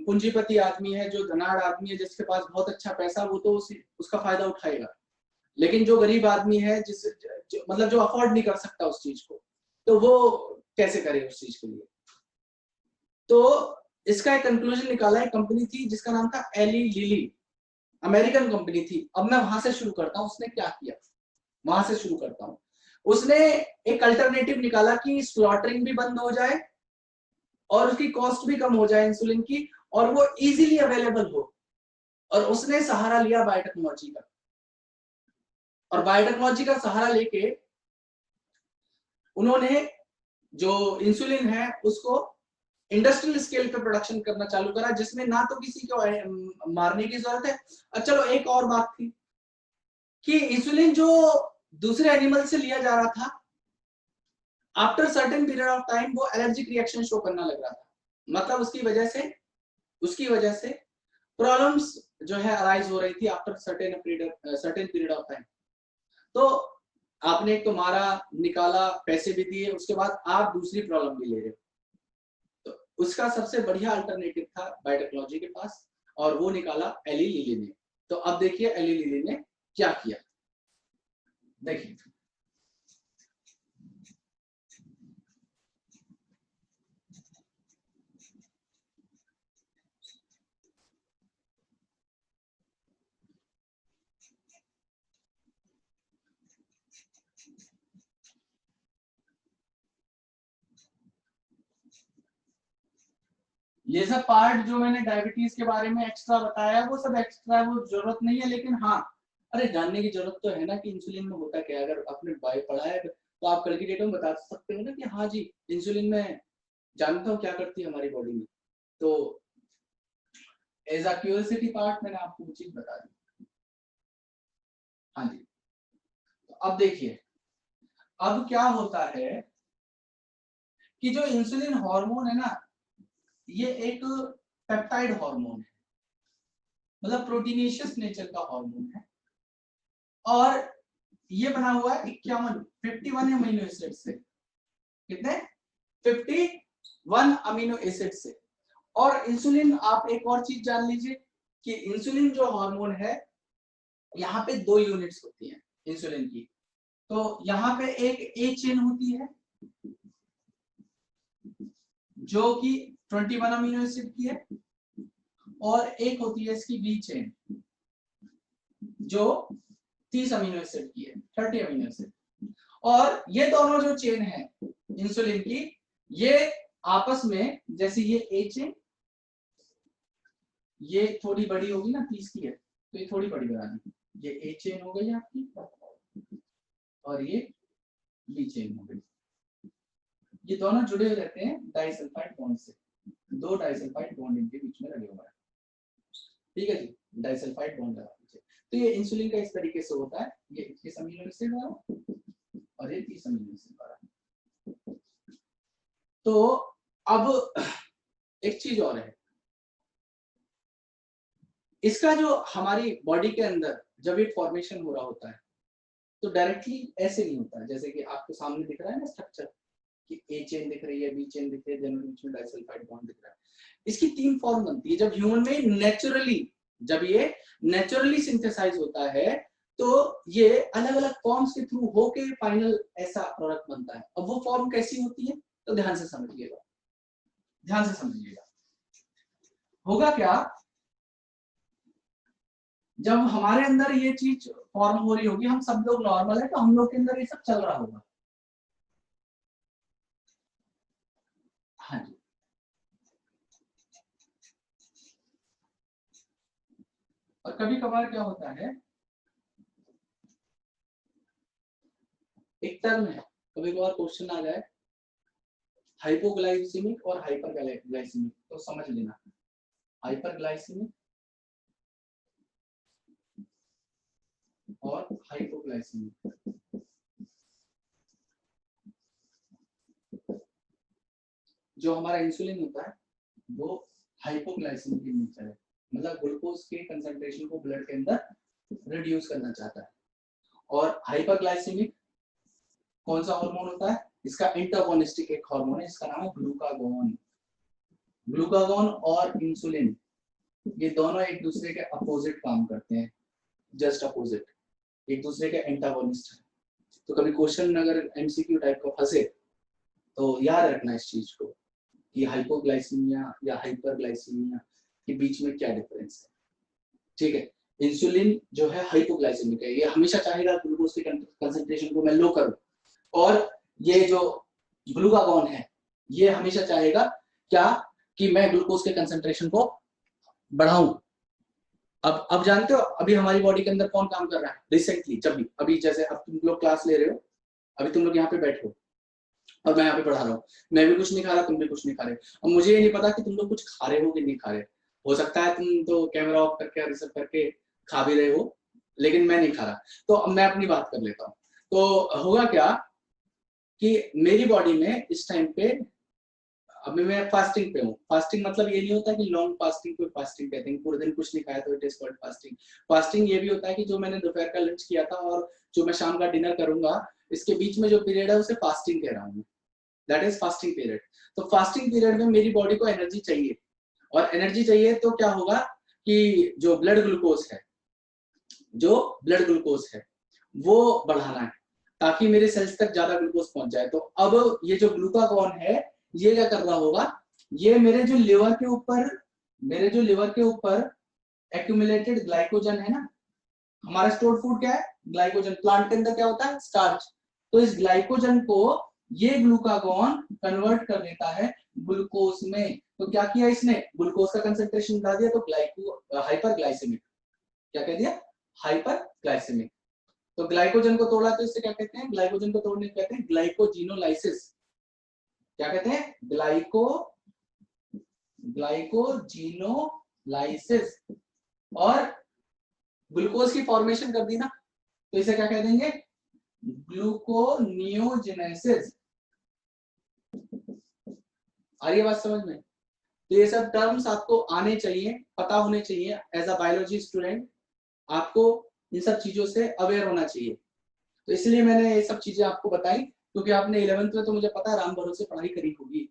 पूंजीपति आदमी है, जो धनाढ़ आदमी है, जिसके पास बहुत अच्छा पैसा, वो तो उसका फायदा उठाएगा। लेकिन जो गरीब आदमी है मतलब जो अफोर्ड नहीं कर सकता उस चीज को, तो वो कैसे करे उस चीज के लिए? तो इसका एक कंक्लूजन निकाला, एक कंपनी थी जिसका नाम था एली लिली, अमेरिकन कंपनी थी। अब मैं वहां से शुरू करता हूँ, उसने क्या किया वहां से शुरू करता हूँ। उसने एक अल्टरनेटिव निकाला कि स्लॉटरिंग भी बंद हो जाए और उसकी कॉस्ट भी कम हो जाए इंसुलिन की, और वो इजीली अवेलेबल हो। और उसने सहारा लिया बायोटेक्नोलॉजी का। और बायोटेक्नोलॉजी का सहारा लेके उन्होंने जो इंसुलिन है उसको इंडस्ट्रियल स्केल पे प्रोडक्शन करना चालू करा, जिसमें ना तो किसी को मारने की जरूरत है। और चलो एक और बात थी कि इंसुलिन जो दूसरे एनिमल से लिया जा रहा था, after certain period of time वो एलर्जिक रिएक्शन शो करना लग रहा था। मतलब उसकी वजह से प्रॉब्लम्स जो है अराइज हो रही थी after certain period of time. तो आपने एक तो मारा, निकाला, पैसे भी दिए, उसके बाद आप दूसरी प्रॉब्लम भी ले रहे हो। तो उसका सबसे बढ़िया अल्टरनेटिव था बायोटेक्नोलॉजी के पास, और वो निकाला एली लिली ने। तो अब देखिए एली लिली ने क्या किया, देखिए ये सब पार्ट जो मैंने डायबिटीज के बारे में एक्स्ट्रा बताया, वो सब एक्स्ट्रा वो जरूरत नहीं है, लेकिन हाँ अरे जानने की जरूरत तो है ना कि इंसुलिन में होता क्या है। अगर आपने बायो पढ़ा है तो आप कल की डेट में बता सकते हो ना कि हाँ जी इंसुलिन में जानता हूँ क्या करती है हमारी बॉडी में। तो एज अ क्यूरियोसिटी पार्ट मैंने आपको वो चीज बता दी। हाँ जी, तो अब देखिए अब क्या होता है कि जो इंसुलिन हार्मोन है ना, ये एक पेप्टाइड हार्मोन है, मतलब प्रोटीनेशियस नेचर का हार्मोन है, और ये बना हुआ है 51 अमीनो एसिड से। कितने? 51 अमीनो एसिड से। और इंसुलिन, आप एक और चीज जान लीजिए कि इंसुलिन जो हार्मोन है, यहाँ पे 2 यूनिट्स होती हैं इंसुलिन की। तो यहाँ पे एक ए चेन होती है जो कि 21 अमीनो एसिड की है, और एक होती है इसकी बी चेन जो 30 अमीनो एसिड की है, 30 अमीनो एसिड। और ये दोनों जो चेन है इंसुलिन की, ये आपस में, जैसे ये ए चेन, ये थोड़ी बड़ी होगी ना, 30 की है तो ये थोड़ी बड़ी बना दी, ये ए चेन हो गई आपकी और ये बी चेन हो गई। ये दोनों जुड़े हुए रहते हैं डाइसल्फाइड बॉन्ड से, 2 डाइसल्फाइड बॉन्ड इनके बीच में लगे हुए हैं। ठीक है जी, डाइसल्फाइड बॉन्ड लगा दीजिए। तो ये इंसुलिन का इस तरीके से होता है, ये 21 अमीनो एसिड वाला और ये 30 अमीनो एसिड वाला। तो अब एक चीज और है, इसका जो हमारी बॉडी के अंदर जब ये फॉर्मेशन हो रहा होता है तो डायरेक्टली ऐसे नहीं होता है, जैसे कि आपके सामने दिख रहा है ना स्ट्रक्चर कि ए चेन दिख रही है, बी चेन दिख रही है, दोनों बीच में डाइसल्फाइड बॉन्ड दिख रहा है। इसकी 3 फॉर्म बनती है जब ह्यूमन में जब ये नेचुरली सिंथेसाइज होता है, तो ये अलग अलग फॉर्म्स के थ्रू होके फाइनल ऐसा प्रोडक्ट बनता है। अब वो फॉर्म कैसी होती है तो ध्यान से समझिएगा, ध्यान से समझिएगा। होगा क्या, जब हमारे अंदर ये चीज फॉर्म हो रही होगी, हम सब लोग नॉर्मल है तो हम लोग के अंदर ये सब चल रहा होगा। हाँ जी, और कभी कभार क्या होता है, एक टर्म है, कभी कभार क्वेश्चन आ जाए हाइपोग्लाइसीमिक और हाइपरग्लाइसीमिक, तो समझ लेना। हाइपरग्लाइसीमिक और हाइपोग्लाइसीमिक, जो हमारा इंसुलिन होता है वो हाइपोग्लाइसीमिक इन नेचर है, मतलब ग्लूकोज के कंसंट्रेशन को ब्लड के अंदर रिड्यूस करना चाहता है। और हाइपरग्लाइसीमिक कौन सा हार्मोन होता है, इसका एंटागोनिस्टिक एक हार्मोन है जिसका नाम है ग्लूकागोन। ग्लूकागोन और इंसुलिन ये दोनों एक दूसरे के अपोजिट काम करते हैं, जस्ट अपोजिट, एक दूसरे के एंटागोनिस्ट है। तो कभी क्वेश्चन अगर एमसीक्यू टाइप का फंसे तो याद रखना इस चीज को कि हाइपोग्लाइसीमिया या हाइपरग्लाइसीमिया के बीच में क्या डिफरेंस है। ठीक है, इंसुलिन जो है हाइपोग्लाइसेमिक है, ये हमेशा चाहेगा ग्लूकोज के कंसंट्रेशन को मैं लो करूं, और ये जो ग्लूकागॉन है ये हमेशा चाहेगा क्या कि मैं ग्लूकोज के कंसंट्रेशन को बढ़ाऊं। अब जानते हो अभी हमारी बॉडी के अंदर कौन काम कर रहा है रिसेंटली, जब भी अभी जैसे अब तुम लोग क्लास ले रहे हो, अभी तुम लोग यहाँ पे बैठे हो और मैं यहाँ पे पढ़ा रहा हूँ, मैं भी कुछ नहीं खा रहा, तुम भी कुछ नहीं खा रहे। अब मुझे ये नहीं पता कि तुम लोग कुछ खा रहे हो कि नहीं खा रहे, हो सकता है तुम तो कैमरा ऑफ करके और सब करके खा भी रहे हो, लेकिन मैं नहीं खा रहा। तो अब मैं अपनी बात कर लेता हूँ। तो होगा क्या कि मेरी बॉडी में इस टाइम पे, अभी मैं फास्टिंग पे हूँ। फास्टिंग मतलब ये नहीं होता कि लॉन्ग फास्टिंग को फास्टिंग कहते हैं, पूरे दिन कुछ नहीं खाया तो it is called fasting. Fasting ये भी होता है कि जो मैंने दोपहर का लंच किया था और जो मैं शाम का डिनर करूंगा, इसके बीच में जो पीरियड है उसे फास्टिंग कह रहा हूँ, दैट इज फास्टिंग पीरियड। तो फास्टिंग पीरियड में मेरी बॉडी को एनर्जी चाहिए, और एनर्जी चाहिए तो क्या होगा कि जो ब्लड ग्लूकोज है वो बढ़ाना है ताकि मेरे सेल्स तक ज्यादा ग्लूकोज पहुंच जाए। तो अब ये जो ग्लूकागॉन है ये क्या कर रहा होगा, ये मेरे जो लिवर के ऊपर एक्यूमुलेटेड ग्लाइकोजन है ना, हमारा स्टोर्ड फूड क्या है, ग्लाइकोजन। प्लांट के अंदर क्या होता है, स्टार्च। तो इस ग्लाइकोजन को ये ग्लूकागॉन कन्वर्ट कर देता है ग्लूकोज में। तो क्या किया इसने, ग्लूकोज का कंसंट्रेशन बढ़ा दिया, तो हाइपरग्लाइसेमिक, क्या कह दिया, हाइपरग्लाइसेमिक। तो ग्लाइकोजन को तोड़ा तो इससे क्या कहते हैं, ग्लाइकोजन को तोड़ने को कहते हैं ग्लाइकोजिनोलाइसिस। क्या कहते हैं, ग्लाइकोजिनोलाइसिस। और ग्लूकोज की फॉर्मेशन कर दी ना, तो इसे क्या कह देंगे, ग्लूकोनियोजेनेसिस। आ रही है बात समझ में। तो ये सब टर्म्स आपको आने चाहिए, पता होने चाहिए। एज अ बायोलॉजी स्टूडेंट आपको इन सब चीजों से अवेयर होना चाहिए। तो इसलिए मैंने ये सब चीजें आपको बताई, क्योंकि आपने 11th में तो मुझे पता है राम भरोसे पढ़ाई करी होगी,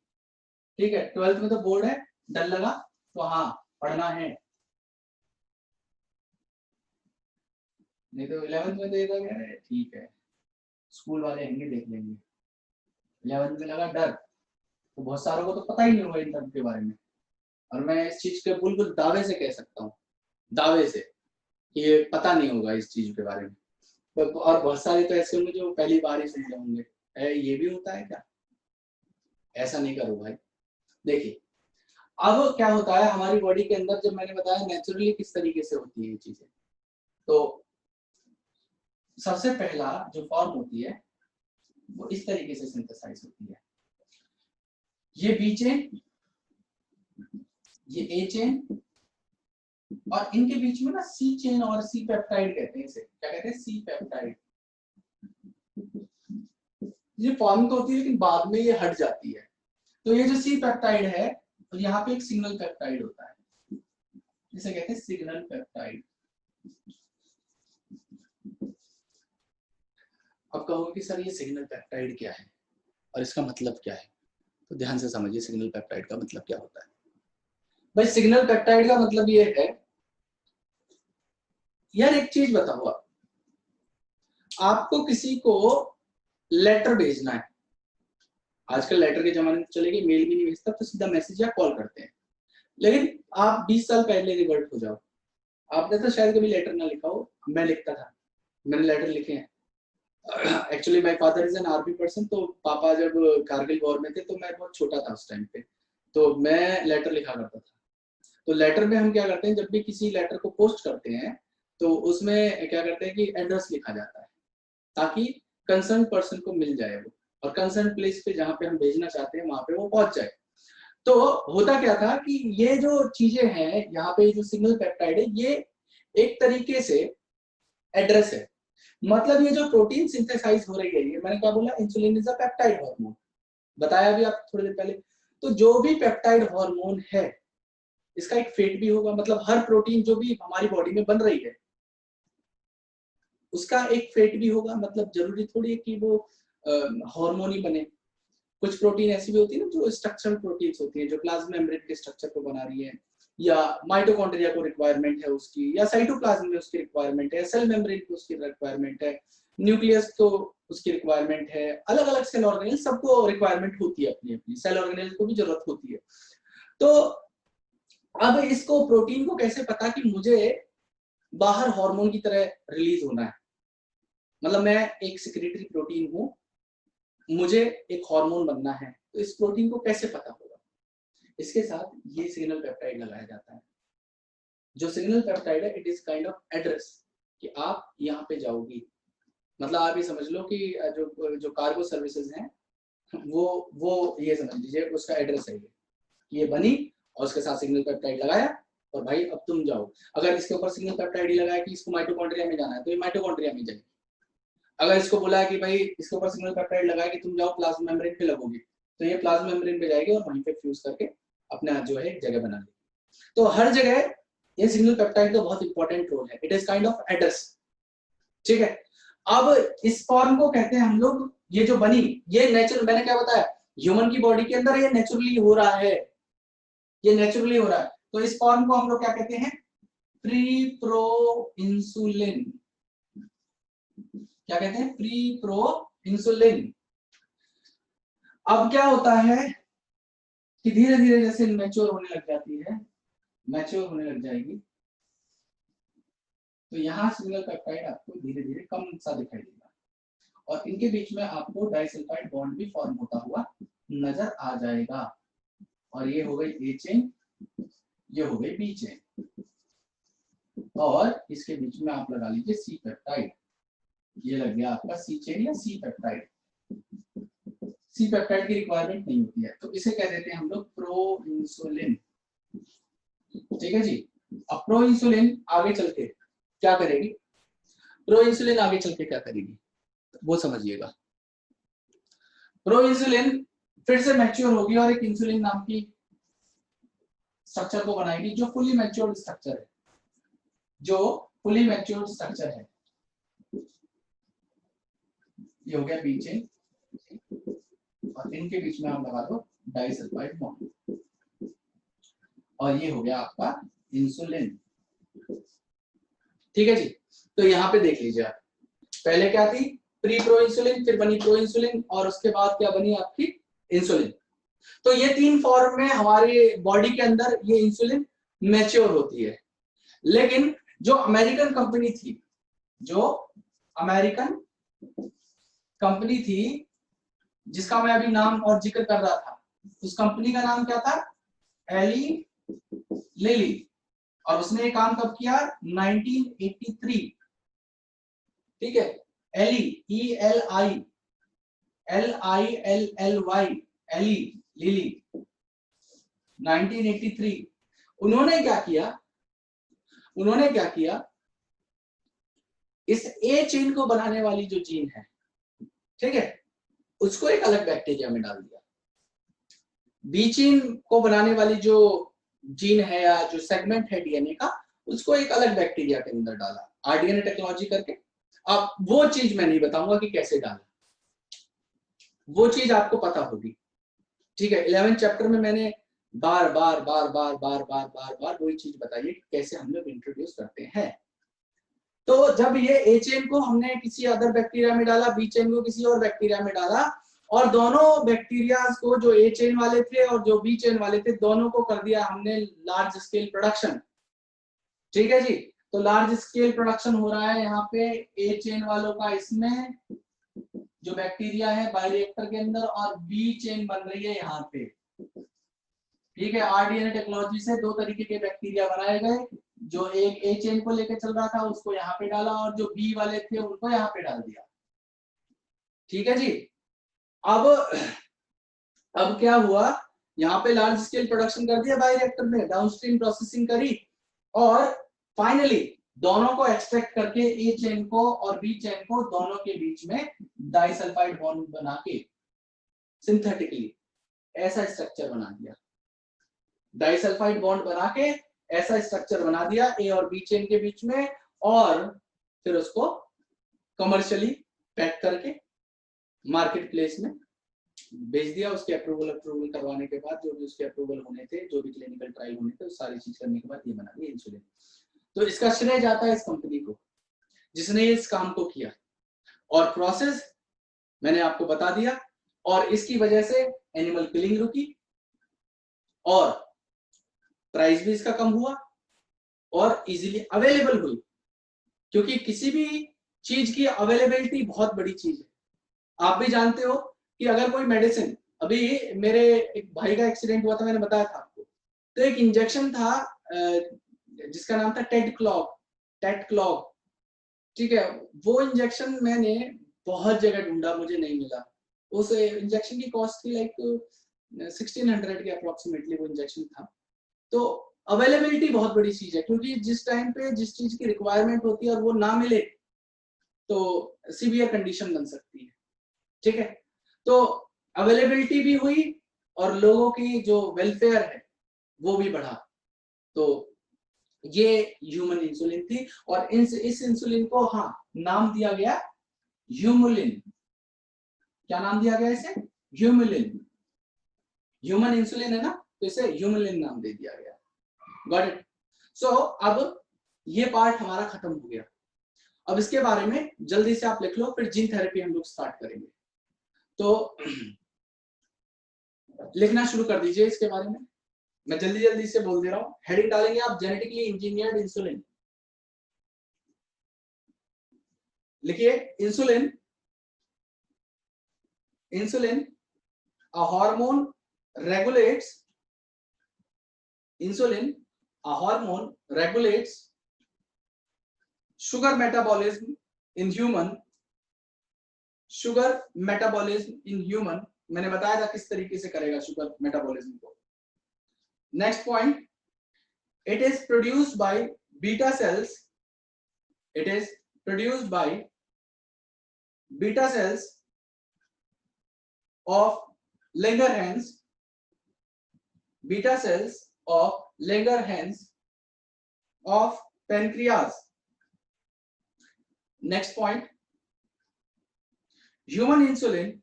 ठीक है। 12th में तो बोर्ड है, डर लगा तो हाँ पढ़ना है, नहीं तो 11th में तो ये था ठीक है स्कूल वाले आएंगे देख लेंगे। 11th में लगा डर, तो बहुत सारों को तो पता ही नहीं होगा इन सब के बारे में। और मैं इस चीज के बिल्कुल दावे से कह सकता हूँ, दावे से, कि ये पता नहीं होगा इस चीज के बारे में। और बहुत सारे तो ऐसे होंगे जो पहली बार ही सुन रहे होंगे, ये भी होता है क्या, ऐसा नहीं करो भाई। देखिए अब क्या होता है हमारी बॉडी के अंदर, जब मैंने बताया नेचुरली किस तरीके से होती है ये चीजें, तो सबसे पहला जो फॉर्म होती है वो इस तरीके से सिंथेसाइज होती है। ये बी चेन, ये ए चेन, और इनके बीच में ना सी चेन और सी पेप्टाइड कहते हैं इसे, क्या कहते हैं, सी पेप्टाइड। ये फॉर्म तो होती है लेकिन बाद में ये हट जाती है। तो ये जो सी पेप्टाइड है, तो यहाँ पे एक सिग्नल पेप्टाइड होता है, इसे कहते हैं सिग्नल पेप्टाइड। अब कहोगे कि सर ये सिग्नल पेप्टाइड क्या है और इसका मतलब क्या है, तो ध्यान से समझिए सिग्नल पेप्टाइड का मतलब क्या होता है। भाई सिग्नल पेप्टाइड का मतलब ये है, यार एक चीज बताओ, आपको किसी को लेटर भेजना है, आजकल लेटर के जमाने में चले गए, मेल भी नहीं भेजता, तो सीधा मैसेज या कॉल करते हैं। लेकिन आप 20 साल पहले रिवर्ट हो जाओ, आपने तो शायद कभी लेटर ना लिखा हो, मैं लिखता था, मैंने लेटर लिखे हैं। Actually my father is an army person, तो पापा जब कारगिल वॉर में थे तो मैं बहुत छोटा था उस टाइम पे, तो मैं लेटर लिखा करता था। तो लेटर में हम क्या करते हैं, जब भी किसी लेटर को पोस्ट करते हैं तो उसमें क्या करते हैं कि एड्रेस लिखा जाता है, ताकि कंसर्न पर्सन को मिल जाए वो, और कंसर्न प्लेस पे जहाँ पे हम भेजना चाहते हैं वहां पे वो पहुंच जाए। तो होता क्या था कि ये जो चीजें हैं यहाँ पे, जो सिग्नल पेप्टाइड है, ये एक तरीके से एड्रेस है। मतलब ये जो प्रोटीन सिंथेसाइज हो रही है, ये मैंने क्या बोला, insulin is a peptide hormone, बताया भी आप थोड़ी देर पहले। तो जो भी पेप्टाइड हार्मोन है, इसका एक फेट भी होगा, मतलब हर प्रोटीन जो भी हमारी बॉडी में बन रही है उसका एक फेट भी होगा। मतलब जरूरी थोड़ी है कि वो हार्मोन ही बने, कुछ प्रोटीन ऐसी भी होती है ना जो स्ट्रक्चरल प्रोटीन्स होती है, जो प्लाज्मा मेम्ब्रेन के स्ट्रक्चर को बना रही है, या माइटोकॉन्ड्रिया को रिक्वायरमेंट है उसकी, या साइटोप्लाज्म में उसकी रिक्वायरमेंट है, सेल मेम्ब्रेन को उसकी रिक्वायरमेंट है, न्यूक्लियस को उसकी रिक्वायरमेंट है, अलग अलग सेल ऑर्गेनेल सबको रिक्वायरमेंट होती है, अपनी अपनी सेल ऑर्गेनेल को भी जरूरत होती है। तो अब इसको प्रोटीन को कैसे पता कि मुझे बाहर हार्मोन की तरह रिलीज होना है, मतलब मैं एक सिक्रेटरी प्रोटीन हूं, मुझे एक हार्मोन बनना है, तो इस प्रोटीन को कैसे पता होगा, इसके साथ ये सिग्नल पेप्टाइड लगाया जाता है। जो सिग्नल पेप्टाइड है it is kind of address कि आप यहाँ पे जाओगी। मतलब आप ये समझ लो कि जो कार्गो सर्विसेज हैं वो ये समझ लीजिए उसका एड्रेस है ये बनी और उसके साथ सिग्नल पेप्टाइड लगाया और भाई अब तुम जाओ। अगर इसके ऊपर सिग्नल पेप्टाइड लगाया कि इसको माइटोकॉन्ड्रिया में जाना है तो ये माइटोकॉन्ड्रिया में जाएगी। अगर इसको बोला कि भाई इसके ऊपर सिग्नल पेप्टाइड लगाया कि तुम जाओ प्लाज्मा मेम्ब्रेन पे लगोगी तो ये प्लाज्मा मेम्ब्रेन पे जाएगी और वहीं पे फ्यूज करके अपना जो है एक जगह बना लेगी। तो हर जगह ये सिग्नल पेप्टाइड का बहुत इंपॉर्टेंट रोल है। It is kind of address. ठीक है, अब इस फॉर्म को कहते हैं हम लोग, ये जो बनी ये नेचुरल, मैंने क्या बताया ह्यूमन की बॉडी के अंदर ये नेचुरली हो रहा है, ये नेचुरली हो रहा है। तो इस फॉर्म को हम लोग क्या कहते हैं, प्री प्रो इंसुलिन। क्या कहते हैं, प्री प्रो इंसुलिन। अब क्या होता है कि धीरे धीरे जैसे मैच्योर होने लग जाती है, मैच्योर होने लग जाएगी तो यहाँ सिग्नल पेप्टाइड आपको धीरे धीरे कम सा दिखाई देगा और इनके बीच में आपको डाइसल्फाइड बॉन्ड भी फॉर्म होता हुआ नजर आ जाएगा। और ये हो गई ए चेन, ये हो गई बी चेन और इसके बीच में आप लगा लीजिए सी पेप्टाइड। ये लग गया आपका सी चेन या सी पेप्टाइड। सी पेप्टाइड की रिक्वायरमेंट नहीं होती है तो इसे कह देते हैं हम लोग प्रो इंसुलिन। ठीक है जी। अब प्रो इंसुलिन आगे चल के क्या करेगी, प्रो इंसुलिन आगे चल के क्या करेगी वो समझिएगा। प्रो इंसुलिन फिर से मैच्योर होगी और एक इंसुलिन नाम की स्ट्रक्चर को बनाएगी जो फुली मैच्योर्ड स्ट्रक्चर है, जो फुली मैच्योर्ड स्ट्रक्चर है। ये हो गया बी चेन और इनके बीच में आप लगा दो डाइसल्फाइड बॉन्ड और ये हो गया आपका इंसुलिन। ठीक है जी। तो यहाँ पे देख लीजिए आप, पहले क्या थी प्री प्रो इंसुलिन, फिर बनी प्रो इंसुलिन और उसके बाद क्या बनी आपकी इंसुलिन। तो ये तीन फॉर्म में हमारे बॉडी के अंदर ये इंसुलिन मैच्योर होती है। लेकिन जो अमेरिकन कंपनी थी, जो अमेरिकन कंपनी थी जिसका मैं अभी नाम और जिक्र कर रहा था, उस कंपनी का नाम क्या था, एली लिली। और उसने ये काम कब किया, 1983। ठीक है, Eli ELI LILLY Eli Lilly 1983। उन्होंने क्या किया, इस ए चेन को बनाने वाली जो जीन है, ठीक है, उसको एक अलग बैक्टीरिया में डाल दिया। बी चेन को बनाने वाली जो जीन है या जो सेगमेंट है डीएनए का, उसको एक अलग बैक्टीरिया के अंदर डाला आरडीएनए टेक्नोलॉजी करके। अब वो चीज मैं नहीं बताऊंगा कि कैसे डाला, वो चीज आपको पता होगी। ठीक है, 11th चैप्टर में मैंने बार बार वही चीज बताई है कैसे हम लोग इंट्रोड्यूस करते हैं। तो जब ये ए चेन को हमने किसी अदर बैक्टीरिया में डाला, बी चेन को किसी और बैक्टीरिया में डाला, और दोनों बैक्टीरिया को, जो ए चेन वाले थे और जो बी चेन वाले थे, दोनों को कर दिया हमने लार्ज स्केल प्रोडक्शन। ठीक है जी। तो लार्ज स्केल प्रोडक्शन हो रहा है यहाँ पे ए चेन वालों का, इसमें जो बैक्टीरिया है बायोरिएक्टर के अंदर, और बी चेन बन रही है यहाँ पे। ठीक है, आरडीएनए टेक्नोलॉजी से दो तरीके के बैक्टीरिया बनाए गए, जो एक ए चेन को लेकर चल रहा था उसको यहाँ पे डाला और जो बी वाले थे उनको यहाँ पे डाल दिया। ठीक है जी। अब क्या हुआ, यहाँ पे लार्ज स्केल प्रोडक्शन कर दिया बायोरिएक्टर में, डाउनस्ट्रीम प्रोसेसिंग करी और फाइनली दोनों को एक्सट्रैक्ट करके ए चेन को और बी चेन को, दोनों के बीच में डाइसल्फाइड बॉन्ड बना के सिंथेटिकली ऐसा स्ट्रक्चर बना दिया। डाइसल्फाइड बॉन्ड बना के ऐसा स्ट्रक्चर बना दिया ए और बी चेन के बीच में, और फिर उसको कमर्शियली पैक करके मार्केट प्लेस में भेज दिया। उसके अप्रूवल करवाने के बाद, जो भी उसके अप्रूवल होने थे, जो भी क्लिनिकल ट्रायल होने थे, सारी चीज करने के बाद ये बना दिया इंसुलिन। तो इसका श्रेय जाता है इस कंपनी को जिसने इस काम को किया, और प्रोसेस मैंने आपको बता दिया, और इसकी वजह से एनिमल किलिंग रुकी और प्राइस भी इसका कम हुआ और इजीली अवेलेबल हुई, क्योंकि किसी भी चीज की अवेलेबिलिटी बहुत बड़ी चीज है। आप भी जानते हो कि अगर कोई मेडिसिन, अभी मेरे एक भाई का एक्सीडेंट हुआ था, मैंने बताया था आपको, तो एक इंजेक्शन था जिसका नाम था टेट क्लॉक, ठीक है। वो इंजेक्शन मैंने बहुत जगह ढूंढा, मुझे नहीं मिला। उस इंजेक्शन की कॉस्ट थी लाइक 1600 के अप्रोक्सीमेटली वो इंजेक्शन था। तो अवेलेबिलिटी बहुत बड़ी चीज है, क्योंकि जिस टाइम पे जिस चीज की रिक्वायरमेंट होती है और वो ना मिले तो सीवियर कंडीशन बन सकती है, ठीक है। तो अवेलेबिलिटी भी हुई और लोगों की जो वेलफेयर है वो भी बढ़ा। तो ये ह्यूमन इंसुलिन थी, और इस इंसुलिन को हाँ नाम दिया गया ह्यूमुलिन। क्या नाम दिया गया इसे? ह्यूमुलिन। ह्यूमन इंसुलिन है ना, तो इसे ह्यूमुलिन नाम दे दिया गया। Got it? सो अब ये पार्ट हमारा खत्म हो गया। अब इसके बारे में जल्दी से आप लिख लो, फिर जीन थेरेपी हम लोग स्टार्ट करेंगे। तो लिखना शुरू कर दीजिए इसके बारे में। मैं जल्दी जल्दी से बोल दे रहा हूं। हेडिंग डालेंगे आप, जेनेटिकली इंजीनियर्ड इंसुलिन। लिखिए insulin, insulin a hormone regulates, insulin a hormone regulates sugar metabolism in human, sugar metabolism in human। मैंने बताया था किस तरीके से करेगा शुगर मेटाबॉलिज्म को। Next point, it is produced by beta cells, it is produced by beta cells of Langerhans, beta cells of Langerhans of pancreas। Next point, human insulin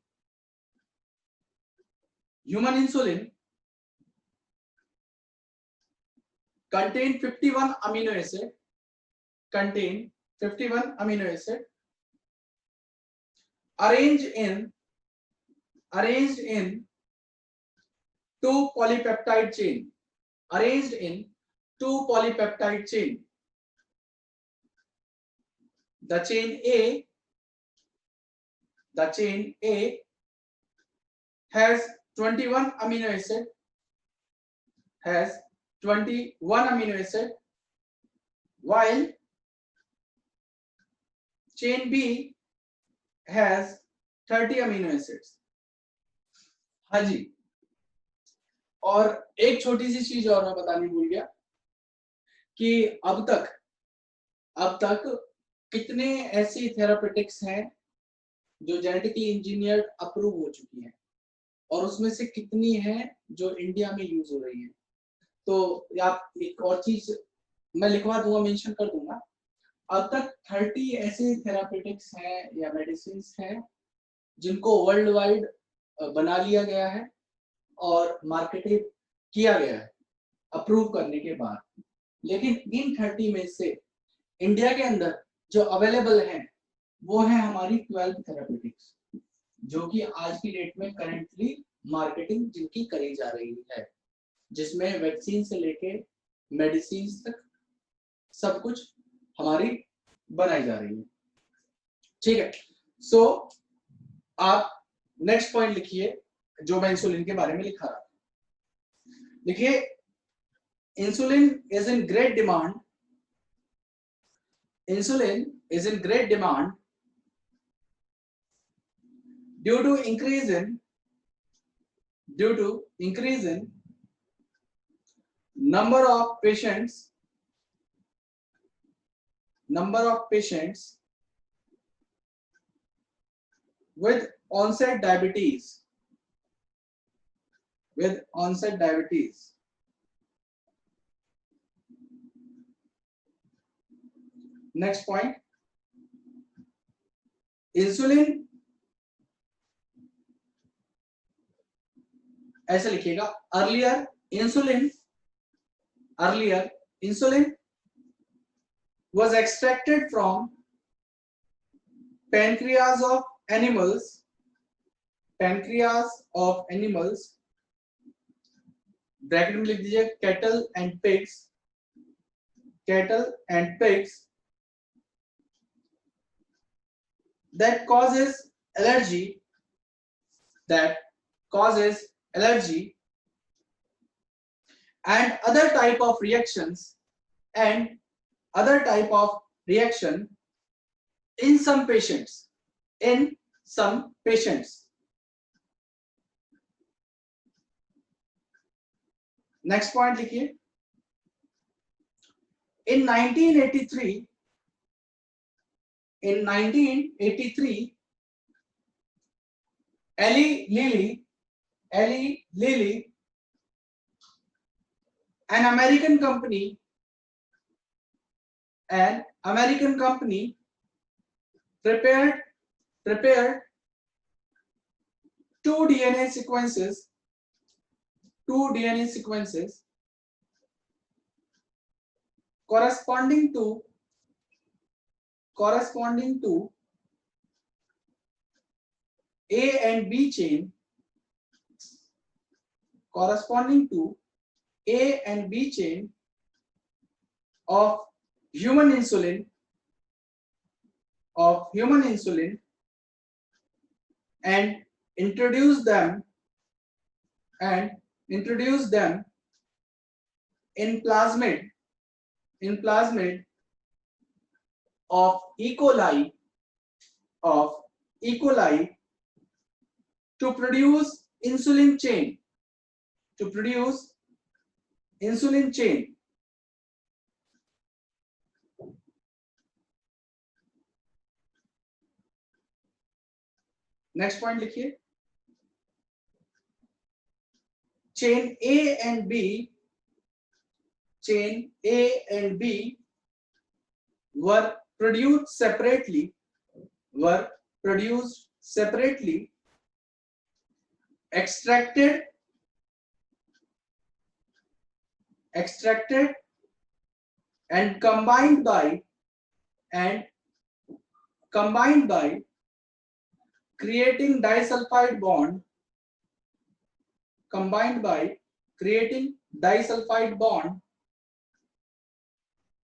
contain 51 amino acid, contain 51 amino acid arranged in two polypeptide chain, arranged in two polypeptide chain। The chain A has 21 amino acid, has 21 amino acid, while chain B has 30 amino acids। हाँ जी, और एक छोटी सी चीज और मैं बतानी भूल गया कि अब तक कितने ऐसी थेरापेटिक्स हैं जो जेनेटिकली इंजीनियर्ड अप्रूव हो चुकी हैं, और उसमें से कितनी हैं जो इंडिया में यूज हो रही है। तो आप एक और चीज मैं लिखवा दूंगा, मेंशन कर दूंगा। अब तक 30 ऐसे थेरापेटिक्स हैं या मेडिसिन हैं जिनको वर्ल्ड वाइड बना लिया गया है और मार्केटेड किया गया है अप्रूव करने के बाद। लेकिन इन 30 में से इंडिया के अंदर जो अवेलेबल हैं वो है हमारी 12 थेरापेटिक्स, जो कि आज की डेट में करेंटली मार्केटिंग जिनकी करी जा रही है, जिसमें वैक्सीन से लेके मेडिसिन तक सब कुछ हमारी बनाई जा रही है, ठीक है। सो आप नेक्स्ट पॉइंट लिखिए जो मैं इंसुलिन के बारे में लिखा रहा। देखिए, insulin is in great demand, insulin is in great demand due to increase in number of patients with onset diabetes, Next point, insulin ऐसे लिखिएगा, earlier insulin was extracted from pancreas of animals, bracket में लिख दीजिए cattle and pigs, that causes allergy and other type of reactions and other type of reaction in some patients. In some patients. Next point लिखिए. In 1983, Eli Lilly, an American company, prepared two DNA sequences corresponding to A and B chain, of human insulin, and introduce them in plasmid of E. coli to produce insulin chain. Next point लिखिए. Chain A and B were produced separately, extracted and combined by creating disulfide bond,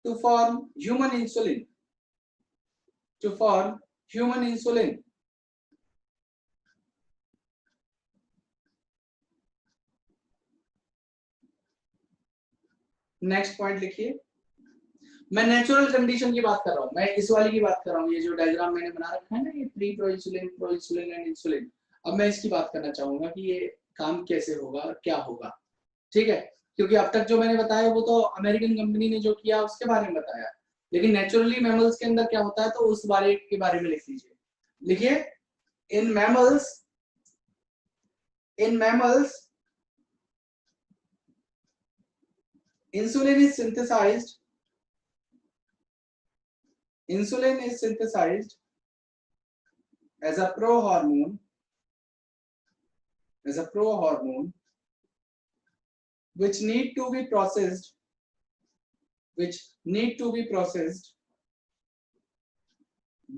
to form human insulin. Next point लिखिए. मैं natural condition की बात कर रहा हूं, मैं इस वाली की बात कर रहा हूं. ये जो डायग्राम मैंने बना रखा है ना, ये pre pro insulin and insulin. अब मैं इसकी बात करना चाहूंगा कि ये काम कैसे होगा और क्या होगा. ठीक है, क्योंकि अब तक जो मैंने बताया वो तो अमेरिकन कंपनी ने जो किया उसके बारे में बताया, लेकिन नेचुरली मैमल्स के अंदर क्या होता है तो उस बारे के बारे में लिख लीजिए. लिखिए, in mammals insulin is synthesized as a prohormone which need to be processed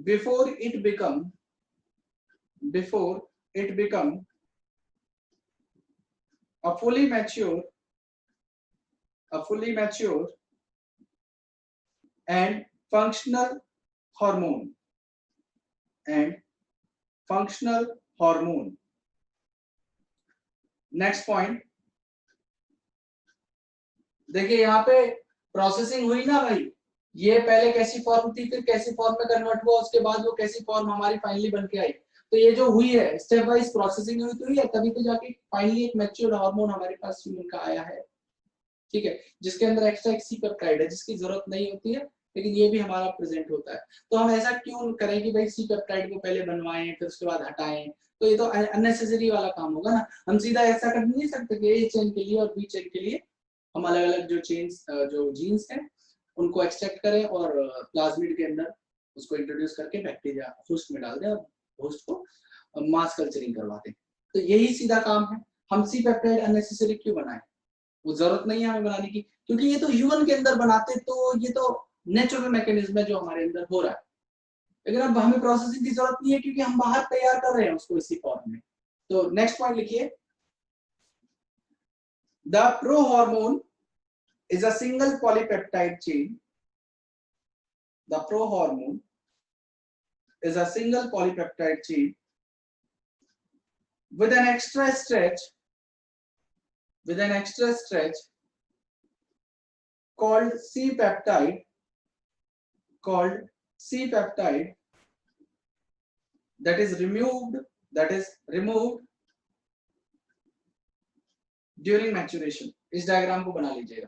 before it become a fully mature and functional hormone. Next point देखिए, यहाँ पे प्रोसेसिंग हुई ना भाई. ये पहले कैसी फॉर्म थी, फिर कैसी फॉर्म में कन्वर्ट हुआ, उसके बाद वो कैसी फॉर्म हमारी फाइनली बन के आई. तो ये जो हुई है स्टेप वाइज प्रोसेसिंग हुई है, तभी तो जाके फाइनली एक मैच्योर हार्मोन हमारे पास ह्यूमन का आया है. ठीक है, जिसके अंदर एक्स्ट्रा एक सी पेप्टाइड है जिसकी जरूरत नहीं होती है, लेकिन ये भी हमारा प्रेजेंट होता है. तो हम ऐसा क्यों करें कि भाई सी पेप्टाइड को पहले बनवाएं फिर उसके बाद हटाएं, तो ये तो अननेसेसरी वाला काम होगा ना. हम सीधा ऐसा कर नहीं सकते कि ए चेन के लिए और बी चेन के लिए हम अलग अलग जो जीन्स हैं उनको एक्सट्रैक्ट करें और प्लाज्मिड के अंदर उसको इंट्रोड्यूस करके बैक्टीरिया होस्ट में डाल दें और होस्ट को मास कल्चरिंग करवा दें. तो यही सीधा काम है. हम सी पेप्टाइड अननेसेसरी क्यों बनाएं, वो जरूरत नहीं है हमें बनाने की, क्योंकि ये तो ह्यूमन के अंदर बनाते तो ये तो नेचुरल मैकेनिज्म है जो हमारे अंदर हो रहा है. लेकिन अब हमें प्रोसेसिंग की जरूरत नहीं है क्योंकि हम बाहर तैयार कर रहे हैं उसको इसी फॉर्म में. तो नेक्स्ट पॉइंट लिखिए. The prohormone is a single polypeptide chain. The prohormone is a single polypeptide chain with an extra stretch called C-peptide, that is removed during maturation. इस डायग्राम को बना लीजिएगा,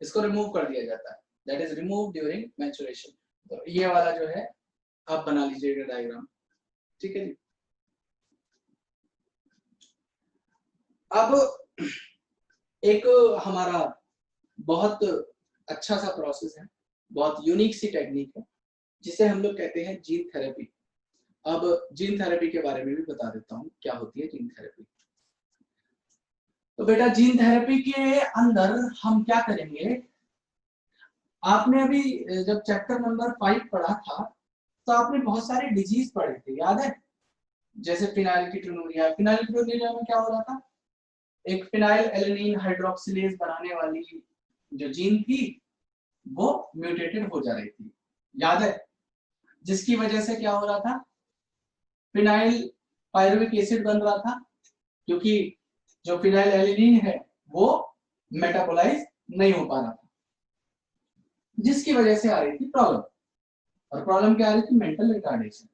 इसको रिमूव कर दिया जाता है, that is remove during maturation. तो ये वाला जो है आप बना लीजिएगा डायग्राम, ठीक है जी। अब एक हमारा बहुत अच्छा सा प्रोसेस है, बहुत यूनिक सी टेक्निक है, जिसे हम लोग कहते हैं जीन थेरेपी। अब जीन थेरेपी के बारे में भी बता देता हूँ क्या होती है जीन थेरेपी। तो बेटा जीन थेरेपी के अंदर हम क्या करेंगे, आपने अभी जब चैप्टर नंबर 5 पढ़ा था तो आपने बहुत सारे डिजीज पढ़े थे, याद है? जैसे फिनाइलकीटोनुरिया में क्या हो रहा था, एक फिनाइल एलेनिन हाइड्रोक्सिलेज बनाने वाली जो जीन थी वो म्यूटेटेड हो जा रही थी, याद है? जिसकी वजह से क्या हो रहा था, फिनाइल पायरुविक एसिड बन रहा था, क्योंकि जो फिनाइल एलेनिन है वो मेटाबोलाइज नहीं हो पा रहा था, जिसकी वजह से आ रही थी प्रॉब्लम। और प्रॉब्लम क्या आ रही थी, मेंटल रिटार्डेशन।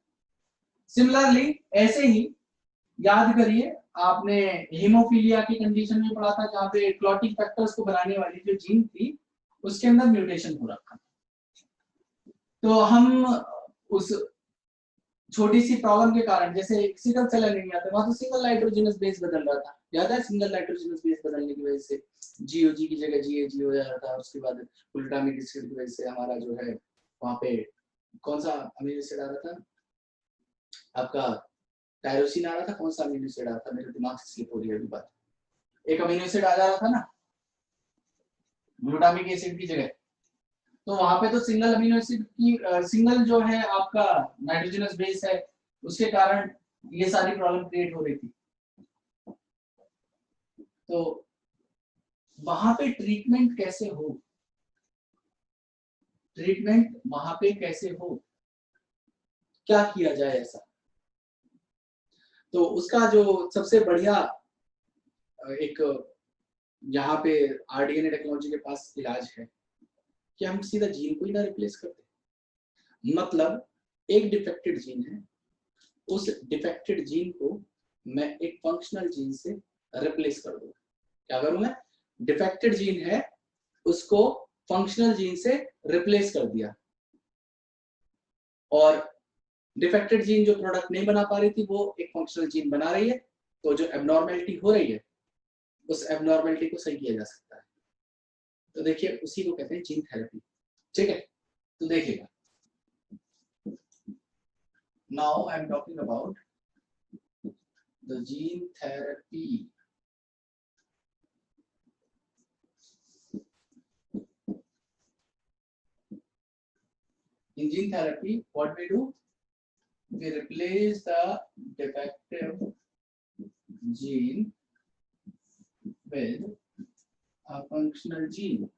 सिमिलरली ऐसे ही याद करिए, आपने हीमोफीलिया की कंडीशन में पढ़ा था, जहां पे क्लॉटिंग फैक्टर्स को बनाने वाली जो जीन थी उसके अंदर म्यूटेशन हो रखा था। तो हम उस छोटी सी प्रॉब्लम के कारण, जैसे सिंगल सेल एनीमिया था, वहां तो सिंगल नाइट्रोजनस बेस बदल रहा था, याद है? सिंगल नाइट्रोजनस बेस बदलने की वजह से जीओजी की जगह जीएजी हो जा रहा था। उसके बाद ग्लूटामिक एसिड की वजह से हमारा जो है वहां पे कौन सा अमीनो एसिड आ रहा था आपका, टायरोसिन आ रहा था। कौन सा अमीनो एसिड आ रहा था, मेरे दिमाग से स्लिप हो रही है अभी बात। एक अमीनो एसिड आ जा रहा था ना ग्लूटामिक एसिड की जगह, तो वहां पे तो सिंगल अमीनो एसिड की सिंगल जो है आपका नाइट्रोजनस बेस है, उसके कारण ये सारी प्रॉब्लम क्रिएट हो रही थी। तो वहां पे ट्रीटमेंट कैसे हो, ट्रीटमेंट वहां पे कैसे हो, क्या किया जाए ऐसा? तो उसका जो सबसे बढ़िया एक यहाँ पे आरडीएनए टेक्नोलॉजी के पास इलाज है कि हम सीधा जीन को ही ना रिप्लेस करते। मतलब एक डिफेक्टेड जीन है, उस डिफेक्टेड जीन को मैं एक फंक्शनल जीन से रिप्लेस कर दूंगा। क्या करूं मैं, डिफेक्टेड जीन है उसको फंक्शनल जीन से रिप्लेस कर दिया, और डिफेक्टेड जीन जो प्रोडक्ट नहीं बना पा रही थी वो एक फंक्शनल जीन बना रही है। तो जो एबनॉर्मेलिटी हो रही है उस एबनॉर्मेलिटी को सही किया जा सकता है। तो देखिए उसी को कहते हैं जीन थेरेपी, ठीक है? तो देखिएगा, now I am talking about the gene therapy. In gene therapy, what we do? We replace the defective gene with a functional gene.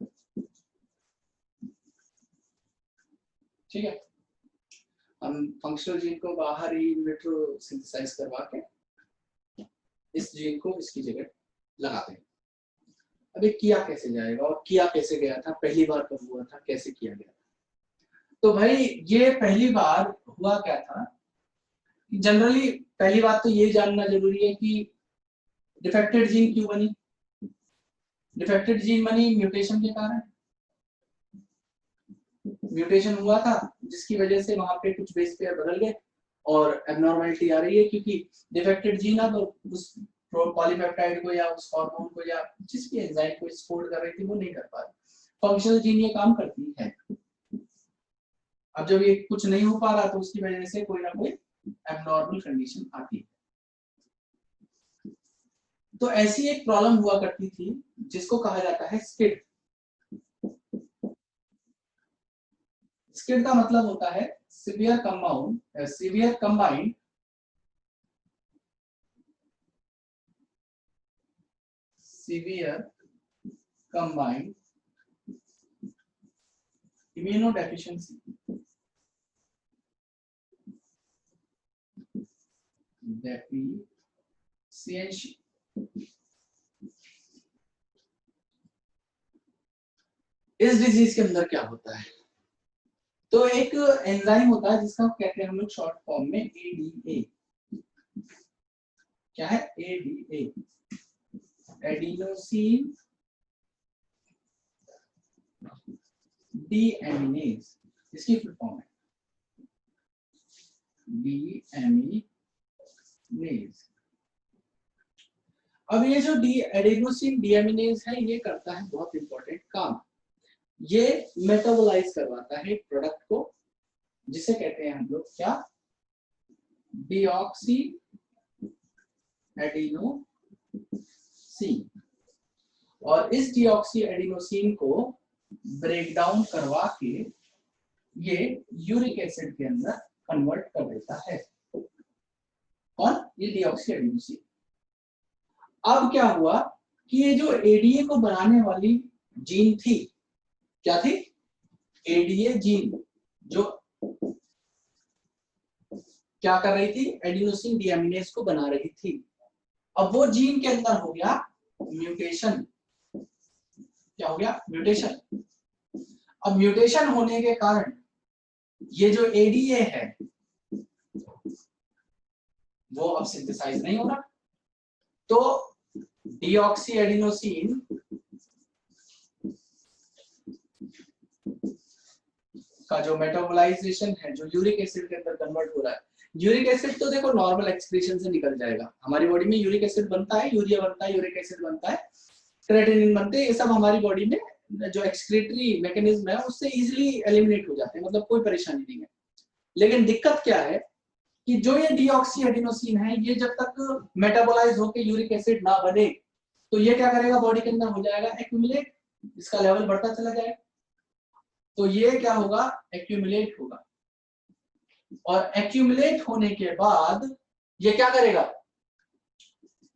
ठीक है, हम फंक्शनल जीन को बाहर ही विट्रो सिंथेसाइज करवा के इस जीन को इसकी जगह लगाते हैं। अब ये किया कैसे जाएगा और किया कैसे गया था, पहली बार कब हुआ था, कैसे किया गया था? तो भाई ये पहली बार हुआ क्या था, जनरली पहली बात तो ये जानना जरूरी है कि डिफेक्टेड जीन क्यों बनी। डिफेक्टेड जीन बनी म्यूटेशन के कारण, म्यूटेशन हुआ था जिसकी वजह से वहां पे कुछ बेस पेयर बदल गए और एबनॉर्मलिटी आ रही है, क्योंकि डिफेक्टेड जीन है तो उस पॉलीपेप्टाइड को या उस हार्मोन को या जिस भी एंजाइम को एक्सपोर्ट कर रही थी वो नहीं कर पा रही। फंक्शनल जीन ये काम करती है। अब जब ये कुछ नहीं हो पा रहा तो उसकी वजह से कोई ना कोई एबनॉर्मल कंडीशन आती है। तो ऐसी एक प्रॉब्लम हुआ करती थी जिसको कहा जाता है स्किड। स्किड का मतलब होता है सिवियर कंबाइंड immunodeficiency इस डिजीज के अंदर क्या होता है, तो एक एंजाइम होता है जिसका कहते हैं हम लोग शॉर्ट फॉर्म में एडीए। क्या है? एडीए, एडिनोसिन डीएमिनेज, इसकी फुल फॉर्म है डीएमिनेज। अब ये जो एडिनोसिन डीएमिनेज है ये करता है बहुत इंपॉर्टेंट काम, ये मेटाबोलाइज करवाता है एक प्रोडक्ट को जिसे कहते हैं हम लोग क्या, डीऑक्सी एडिनोसिन। और इस डीऑक्सी एडिनोसिन को ब्रेक डाउन करवा के ये यूरिक एसिड के अंदर कन्वर्ट कर देता है। कौन? ये डीऑक्सी एडिनोसिन। अब क्या हुआ कि ये जो एडीए को बनाने वाली जीन थी, क्या थी? एडीए जीन, जो क्या कर रही थी? एडिनोसिन डीएमिनेज को बना रही थी। अब वो जीन के अंदर हो गया म्यूटेशन। क्या हो गया? म्यूटेशन। अब म्यूटेशन होने के कारण ये जो एडीए है वो अब सिंथेसाइज नहीं हो रहा, तो डीऑक्सी एडिनोसिन का जो मेटाबोलाइजेशन है, जो यूरिक एसिड के अंदर कन्वर्ट हो रहा है, यूरिक एसिड तो देखो नॉर्मल एक्सक्रीशन से निकल जाएगा। हमारी बॉडी में यूरिक एसिड बनता है, यूरिया बनता है, यूरिक एसिड बनता है, क्रेटिनिन बनते हैं, ये सब हमारी बॉडी में जो एक्सक्रीटरी मैकेनिज्म है उससे इजीली एलिमिनेट हो जाते हैं, मतलब कोई परेशानी नहीं है। लेकिन दिक्कत क्या है कि जो ये डीऑक्सी एडिनोसिन है ये जब तक मेटाबोलाइज होकर यूरिक एसिड ना बने तो ये क्या करेगा? बॉडी के अंदर हो जाएगा एक्यूमुलेट, इसका लेवल बढ़ता चला जाएगा। तो ये क्या होगा? एक्यूमुलेट होगा, और एक्यूमुलेट होने के बाद ये क्या करेगा?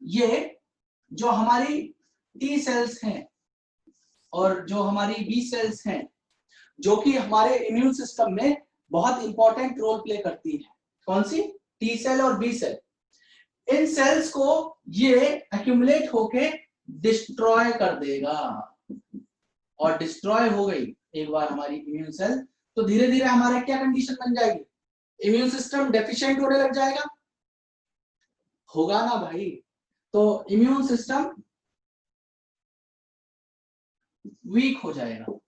ये जो हमारी टी सेल्स हैं और जो हमारी बी सेल्स हैं, जो कि हमारे इम्यून सिस्टम में बहुत इंपॉर्टेंट रोल प्ले करती है, कौन सी? टी सेल और बी सेल। इन सेल्स को ये एक्यूमुलेट होके डिस्ट्रॉय कर देगा, और डिस्ट्रॉय हो गई एक बार हमारी इम्यून सेल तो धीरे धीरे हमारा क्या कंडीशन बन जाएगी? इम्यून सिस्टम डेफिशिएंट होने लग जाएगा, होगा ना भाई? तो इम्यून सिस्टम वीक हो जाएगा।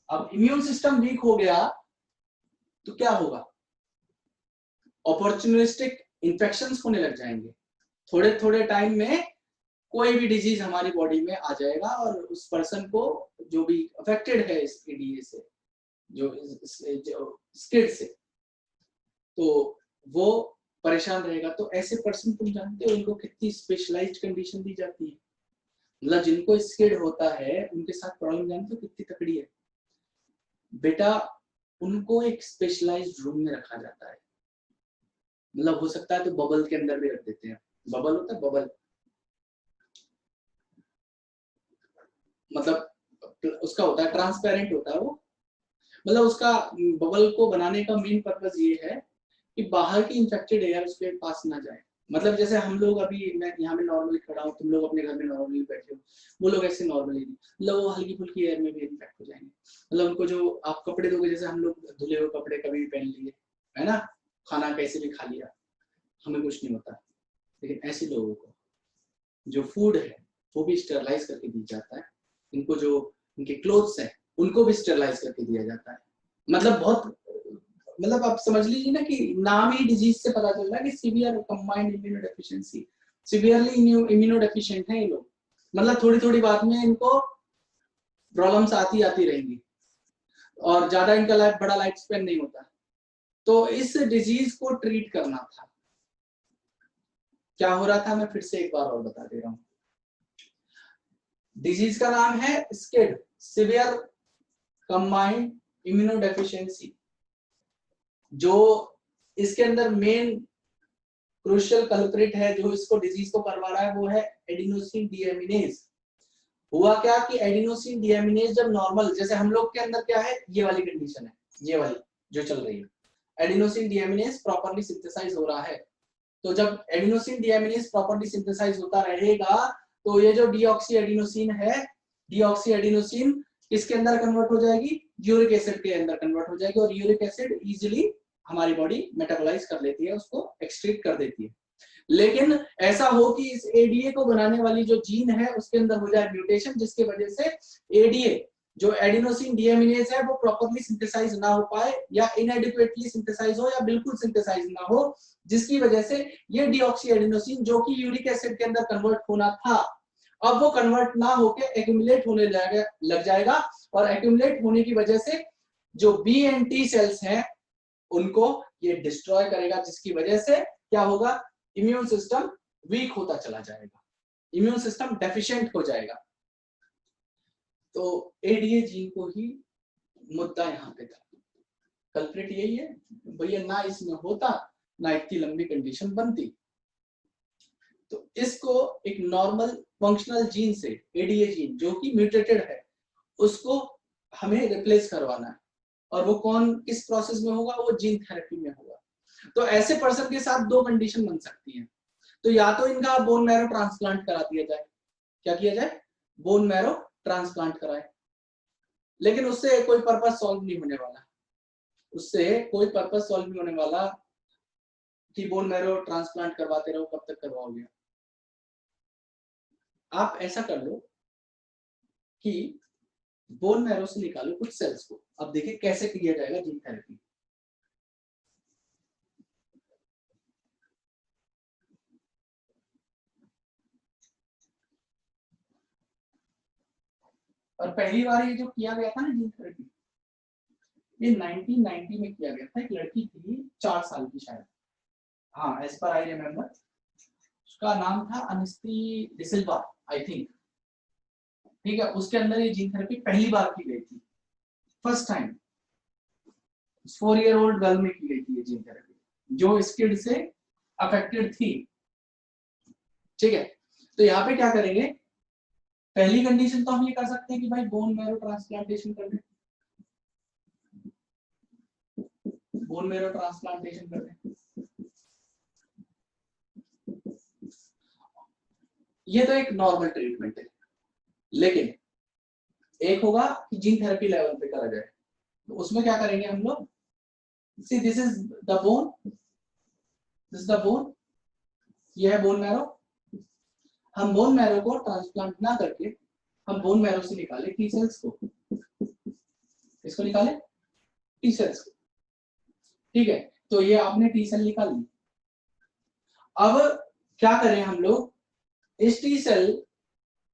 अब इम्यून सिस्टम वीक हो गया तो क्या होगा? अपॉर्चुनिस्टिक इंफेक्शंस होने लग जाएंगे। थोड़े थोड़े टाइम में कोई भी डिजीज हमारी बॉडी में आ जाएगा और उस पर्सन को, जो भी अफेक्टेड है इस एडीए से, जो स्किड से, तो वो परेशान रहेगा। तो ऐसे पर्सन तुम जानते हो उनको कितनी स्पेशलाइज्ड कंडीशन दी जाती है, मतलब जिनको स्किड होता है उनके साथ प्रॉब्लम जानते हो कितनी तकड़ी है बेटा? उनको एक स्पेशलाइज्ड रूम में रखा जाता है, मतलब हो सकता है तो बबल के अंदर भी रख देते हैं। बबल होता है, बबल मतलब उसका होता है ट्रांसपेरेंट होता है वो, मतलब उसका बबल को बनाने का मेन पर्पस ये है कि बाहर की इंफेक्टेड एयर उसके पास ना जाए। मतलब जैसे हम लोग अभी, मैं यहाँ में नॉर्मली खड़ा हूँ, तुम लोग अपने घर में नॉर्मली बैठे हो, वो लोग ऐसे नॉर्मली नहीं, मतलब वो हल्की फुल्की एयर में भी इन्फेक्ट हो जाएंगे। मतलब उनको जो आप कपड़े दोगे, जैसे हम लोग धुले हुए कपड़े कभी भी पहन लिए, है ना, खाना कैसे भी खा लिया, हमें कुछ नहीं होता। लेकिन ऐसे लोगों को जो फूड है वो भी स्टेरलाइज करके दिया जाता है, इनको जो इनके क्लोथ्स हैं उनको भी स्टेरलाइज करके दिया जाता है। मतलब बहुत, मतलब आप समझ लीजिए ना कि नाम ही डिजीज से पता चल रहा है कि सीवियर कंबाइंड इम्यूनोडेफिशिएंसी, सीवियरली इम्यूनोडेफिशिएंट है ये लोग। मतलब थोड़ी थोड़ी बात में इनको प्रॉब्लम्स आती रहेंगी और ज्यादा इनका बड़ा लाइफ स्पेन नहीं होता। तो इस डिजीज को ट्रीट करना था, क्या हो रहा था मैं फिर से एक बार और बता दे रहा हूँ। डिजीज का नाम है स्किड, सीवियर कंबाइंड इम्यूनोडेफिशिएंसी। जो इसके अंदर मेन क्रूशियल कल्प्रिट है जो इसको डिजीज को करवा रहा है वो है एडिनोसिन डीएमिनेज। हुआ क्या कि एडिनोसिन डीएमिनेज जब नॉर्मल, जैसे हम लोग के अंदर क्या है, ये वाली कंडीशन है, ये वाली जो चल रही है, एडिनोसिन डीएमिनेज प्रॉपर्ली सिंथेसाइज हो रहा है। तो जब एडिनोसिन डीएमिनेज प्रॉपर्ली सिंथेसाइज होता रहेगा तो ये जो डीऑक्सी एडिनोसिन है, डीऑक्सी एडिनोसिन किसके अंदर कन्वर्ट हो जाएगी, यूरिक एसिड के अंदर कन्वर्ट हो जाएगी, और यूरिक एसिड इजीली हमारी बॉडी मेटाबोलाइज कर लेती है, उसको एक्सक्रीट कर देती है। लेकिन ऐसा हो कि इस एडीए को बनाने वाली जो जीन है उसके अंदर हो जाए म्यूटेशन, जिसकी वजह से एडीए जो एडिनोसिन डीएमिनेज है वो प्रॉपर्ली सिंथेसाइज ना हो पाए, या इनएडिक्वेटली सिंथेसाइज हो, या बिल्कुल सिंथेसाइज ना हो, जिसकी वजह से ये डीऑक्सी एडिनोसिन जो कि यूरिक एसिड के अंदर कन्वर्ट होना था, अब वो कन्वर्ट ना होके एक्यूमुलेट होने लग जाएगा, और एक्यूमुलेट होने की वजह से जो बी एंड टी सेल्स हैं उनको ये डिस्ट्रॉय करेगा, जिसकी वजह से क्या होगा, इम्यून सिस्टम वीक होता चला जाएगा, इम्यून सिस्टम डेफिशिएंट हो जाएगा। तो एडीए जीन को ही मुद्दा यहाँ पे था, कल्प्रिट यही है भैया, ना इसमें होता ना इतनी लंबी कंडीशन बनती। तो इसको एक नॉर्मल फंक्शनल जीन से, एडीए जीन जो कि म्यूटेटेड है, उसको हमें रिप्लेस करवाना है, और वो कौन किस प्रोसेस में होगा, वो जीन थेरेपी में होगा। तो ऐसे पर्सन के साथ दो कंडीशन बन सकती हैं, तो या तो इनका बोन मैरो ट्रांसप्लांट करा दिया जाए, क्या किया जाए, बोन मैरो ट्रांसप्लांट कराए, लेकिन उससे कोई पर्पस सॉल्व नहीं होने वाला, उससे कोई पर्पस सॉल्व नहीं होने वाला कि बोन मैरो ट्रांसप्लांट करवाते रहो, कब तक करवाओगे। आप ऐसा कर लो कि बोन मैरो से निकालो कुछ सेल्स को, अब देखिए कैसे किया जाएगा जीन थेरेपी। और पहली बार ये जो किया गया था ना जीन थेरेपी, ये 1990 में किया गया था। एक लड़की थी 4 साल की शायद, हाँ एज पर आई रिमेम्बर, उसका नाम था अनिस्ती डिसिल्वा आई थिंक, ठीक है। उसके अंदर ये जीन थेरेपी पहली बार की गई थी, first time 4 year old girl में की गई थी ये जीन थेरेपी, जो इस किड से अफेक्टेड थी, ठीक है। तो यहाँ पे क्या करेंगे, पहली कंडीशन तो हम ये कर सकते हैं कि भाई बोन मैरो ट्रांसप्लांटेशन कर दें, बोन मैरो ट्रांसप्लांटेशन कर दें। ये तो एक नॉर्मल ट्रीटमेंट है, लेकिन एक होगा कि जीन थेरेपी लेवल पे करा जाए, तो उसमें क्या करेंगे हम लोग, see this is the bone, this is the bone, ये है बोन मैरो। हम बोन मैरो को ट्रांसप्लांट ना करके हम बोन मैरो से निकाले टी सेल्स को, इसको निकाले टी सेल्स को, ठीक है। तो ये आपने टी सेल निकाल ली। अब क्या करें हम लोग, इस टी सेल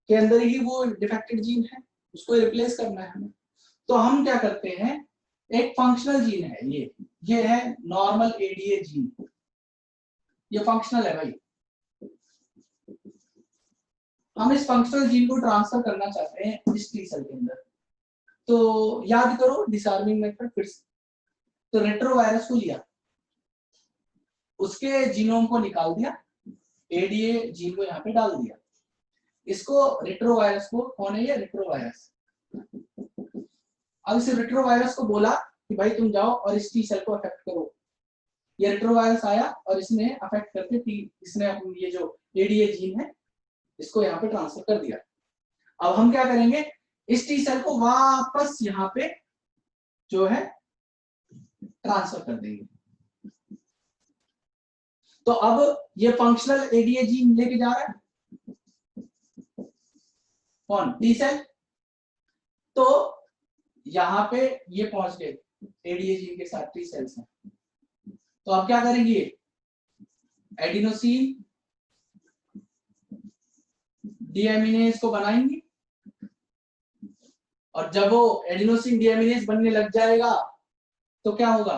के अंदर ही वो डिफेक्टेड जीन है, उसको रिप्लेस करना है हमें। तो हम क्या करते हैं, एक फंक्शनल जीन है ये है नॉर्मल एडीए जीन, ये फंक्शनल है भाई। हम इस फंक्शनल जीन को ट्रांसफर करना चाहते हैं इस टी सेल के अंदर। तो याद करो डिसआर्मिंग मेथड फिर से, तो रेट्रोवायरस को लिया, उसके जीनोम को निकाल दिया, एडीए जीन को यहाँ पे डाल दिया, इसको रेट्रोवायरस को, कौन है ये रेट्रोवायरस, अब इस रेट्रोवायरस को बोला कि भाई तुम जाओ और इस टी सेल को अफेक्ट करो। ये रेट्रोवायरस आया और इसने अफेक्ट करके इसने ये जो एडीए जीन है इसको यहाँ पे ट्रांसफर कर दिया। अब हम क्या करेंगे, इस टी सेल को वापस यहाँ पे जो है ट्रांसफर कर देंगे। तो अब ये फंक्शनल एडीए जीन लेके जा रहा है कौन, टी सेल। तो यहाँ पे ये पहुंच गए एडीए जीन के साथ टी सेल्स हैं। तो अब क्या करेंगे, एडिनोसिन डीएमिनेज को बनाएंगे, और जब वो एडिनोसिन डीएमिनेज बनने लग जाएगा तो क्या होगा,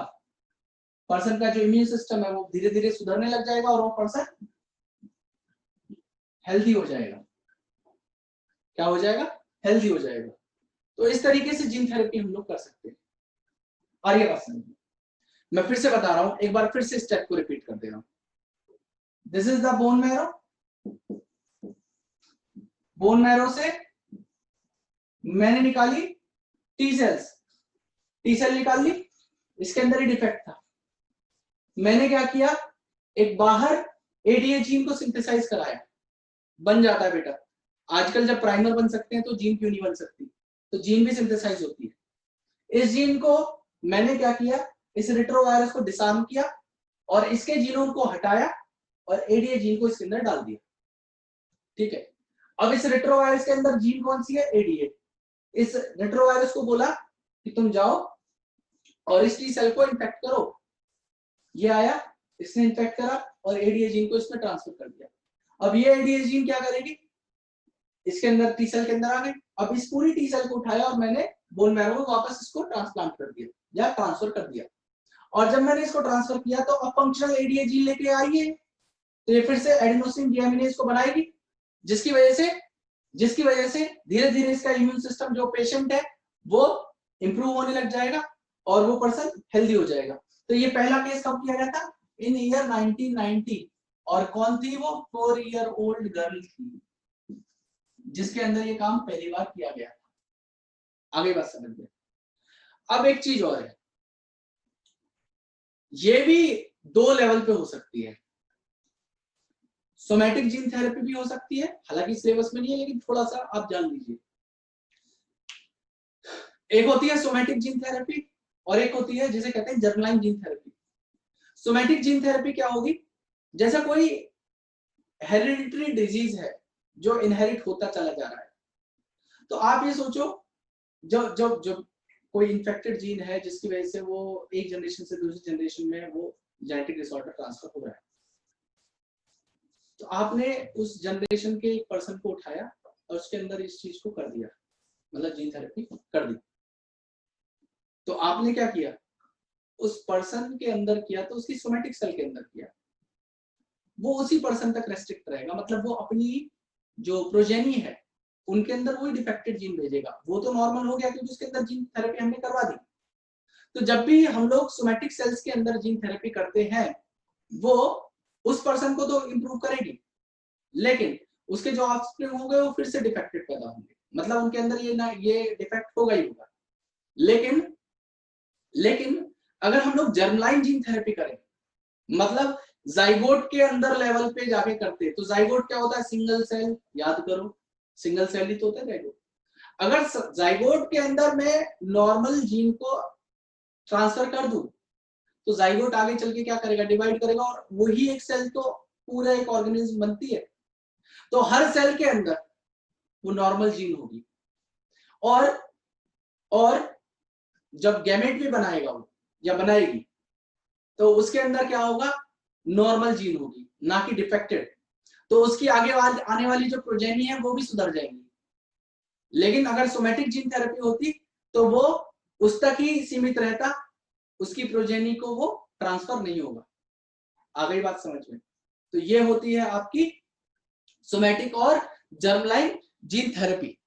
पर्सन का जो इम्यून सिस्टम है वो धीरे धीरे सुधरने लग जाएगा और वो पर्सन हेल्दी हो जाएगा। क्या हो जाएगा, हेल्दी हो जाएगा। तो इस तरीके से जीन थेरेपी हम लोग कर सकते हैं। और ये बात समझिए, मैं फिर से बता रहा हूं, एक बार फिर से स्टेप को रिपीट कर दे रहा हूं। This is the bone marrow, bone marrow से मैंने निकाली टी सेल्स, टी सेल निकाल ली, इसके अंदर ही डिफेक्ट था। मैंने क्या किया, एक बाहर एडीए जीन को सिंथेसाइज कराया, बन जाता है बेटा। आजकल जब प्राइमर बन सकते हैं तो जीन क्यों नहीं बन सकती? तो जीन भी सिंथेसाइज होती है। इस जीन को मैंने क्या किया, इस रेट्रोवायरस को डिसआर्म किया और इसके जीनोम को हटाया और एडीए जीन को इसके अंदर डाल दिया। ठीक है, अब इस रेट्रोवायरस के अंदर जीन कौन सी है? एडीए। इस रेट्रोवायरस को बोला कि तुम जाओ और इस टी सेल को इन्फेक्ट करो। ये आया, इसने इन्फेक्ट करा और एडीए जीन को इसमें ट्रांसफर कर दिया। अब ये एडीए जीन क्या करेगी, इसके अंदर टी सेल के अंदर आ गई। अब इस पूरी टी सेल को उठाया और मैंने बोन मैरो में वापस इसको ट्रांसप्लांट कर दिया या ट्रांसफर कर दिया। और जब मैंने इसको ट्रांसफर किया तो अब फंक्शनल एडीए जीन लेके आई है, तो ये फिर से एडेनोसिन डीएमिनेज को बनाएगी, जिसकी वजह से धीरे धीरे इसका इम्यून सिस्टम जो पेशेंट है वो इंप्रूव होने लग जाएगा और वो पर्सन हेल्दी हो जाएगा। तो ये पहला केस कब किया गया था? इन ईयर 1990। और कौन थी वो? 4 ईयर ओल्ड गर्ल थी, जिसके अंदर ये काम पहली बार किया गया था। आगे बात समझ में। अब एक चीज और है, ये भी 2 लेवल पे हो सकती है। सोमैटिक जीन थेरेपी भी हो सकती है, हालांकि सिलेबस में नहीं है लेकिन थोड़ा सा आप जान लीजिए। एक होती है सोमैटिक जीन थेरेपी और एक होती है जिसे कहते हैं germline gene therapy. Somatic gene therapy क्या होगी? जैसा कोई हेरिडिटरी डिजीज है जो इनहेरिट होता चला जा रहा है, तो आप ये सोचो, जब जब जब कोई इन्फेक्टेड जीन है जिसकी वजह से वो एक जनरेशन से दूसरी जनरेशन में वो जेनेटिक डिसऑर्डर ट्रांसफर हो रहा है, तो आपने उस जनरेशन के एक पर्सन को उठाया और उसके अंदर इस चीज को कर दिया, मतलब जीन थेरेपी कर दी। तो आपने क्या किया, उस पर्सन के अंदर किया तो उसकी सोमैटिक सेल के अंदर किया, वो उसी पर्सन तक रेस्ट्रिक्ट रहेगा, मतलब वो अपनी जो प्रोजेनी है उनके अंदर वही डिफेक्टेड जीन भेजेगा। वो तो नॉर्मल हो गया क्योंकि उसके अंदर जीन थेरेपी हमने करवा दी। तो जब भी हम लोग सोमैटिक सेल्स के अंदर जीन थेरेपी करते हैं वो उस पर्सन को तो इंप्रूव करेगी, लेकिन उसके जो ऑफस्प्रिंग होंगे वो फिर से डिफेक्टेड पैदा होंगे, मतलब उनके अंदर ये डिफेक्ट होगा ही होगा। लेकिन अगर हम लोग जर्मलाइन जीन थेरेपी करें, मतलब जाइगोट के अंदर लेवल पे जाके करते, तो जाइगोट क्या होता है? सिंगल सेल, याद करो, सिंगल सेल ही तो होता है जाइगोट। अगर जाइगोट के अंदर मैं नॉर्मल जीन को ट्रांसफर कर दूं तो जाइगोट आगे चल के क्या करेगा? डिवाइड करेगा और वही एक सेल तो पूरा एक ऑर्गेनिज्म बनती है। तो हर सेल के अंदर वो नॉर्मल जीन होगी और जब गैमेट भी बनाएगा वो या बनाएगी तो उसके अंदर क्या होगा? नॉर्मल जीन होगी, ना कि डिफेक्टेड। तो उसकी आगे आने वाली जो प्रोजेनी है वो भी सुधर जाएंगी। लेकिन अगर सोमैटिक जीन थेरेपी होती तो वो उस तक ही सीमित रहता, उसकी प्रोजेनी को वो ट्रांसफर नहीं होगा। आ गई बात समझ में? तो ये होती है आपकी सोमैटिक और जर्मलाइन जीन थेरेपी।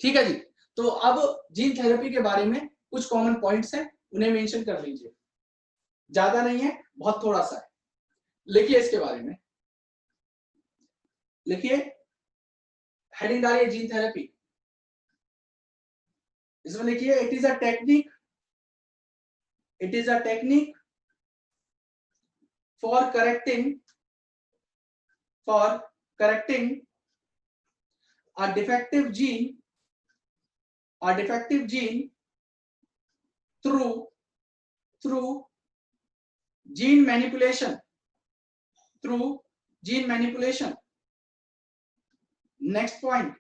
ठीक है जी। तो अब जीन थेरेपी के बारे में कुछ कॉमन पॉइंट्स हैं, उन्हें मेंशन कर लीजिए। ज्यादा नहीं है, बहुत थोड़ा सा है। लिखिए इसके बारे में, लिखिए हेडिंग डालिए जीन थेरेपी। इसमें लिखिए it is a technique, it is a technique for correcting a defective gene through gene manipulation Next point,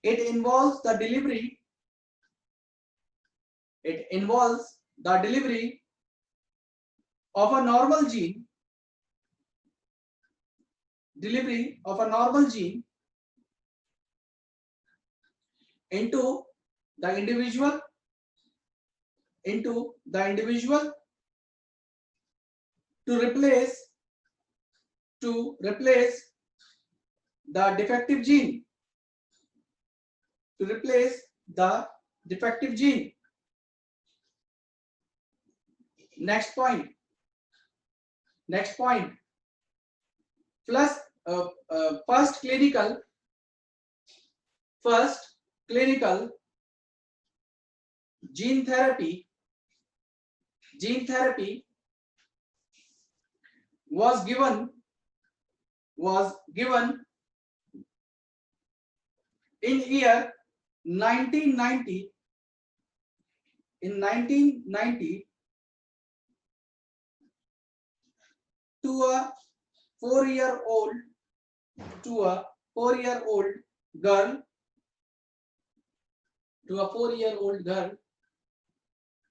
it involves the delivery of a normal gene into the individual to replace the defective gene Next point, plus first clinical gene therapy was given In year 1990, in 1990, to a 4-year-old, to a 4-year-old girl, to a 4-year-old girl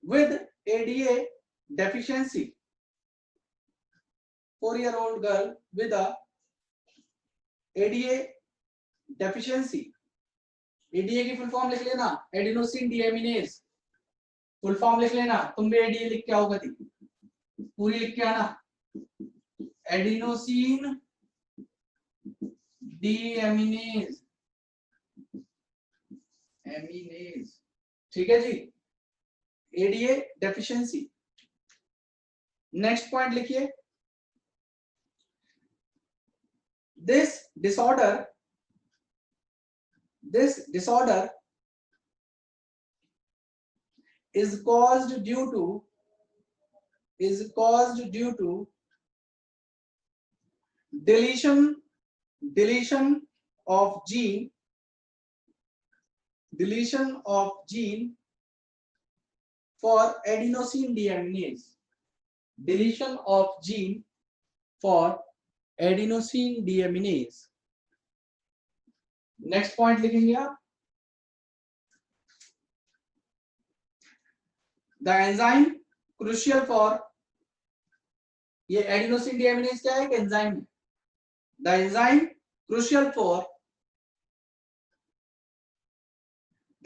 with ADA deficiency, 4-year-old girl with a ADA deficiency. ADA की full form लिख लेना, adenosine deaminase, full form लिख लेना, तुम भी ADA लिख के आओगे, पूरी लिख के आना, एडिनोसिन डीएमिनेज, एमिनेज, ठीक है जी, ADA डेफिशिएंसी। नेक्स्ट पॉइंट लिखिए, this disorder is caused due to deletion of gene for adenosine deaminase, deletion of gene for adenosine deaminase। Next point लिखेंगे आप, द एंजाइम क्रूशियल फॉर, ये एडिनोसिन डीएमिनेज क्या है, एक enzyme है, the enzyme crucial for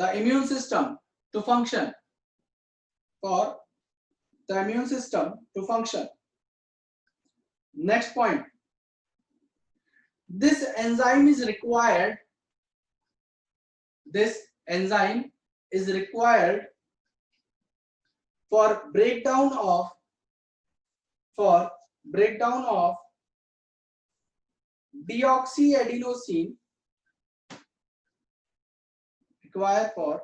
the immune system to function, for the immune system to function। Next point, this enzyme is required for breakdown of deoxyadenosine, required for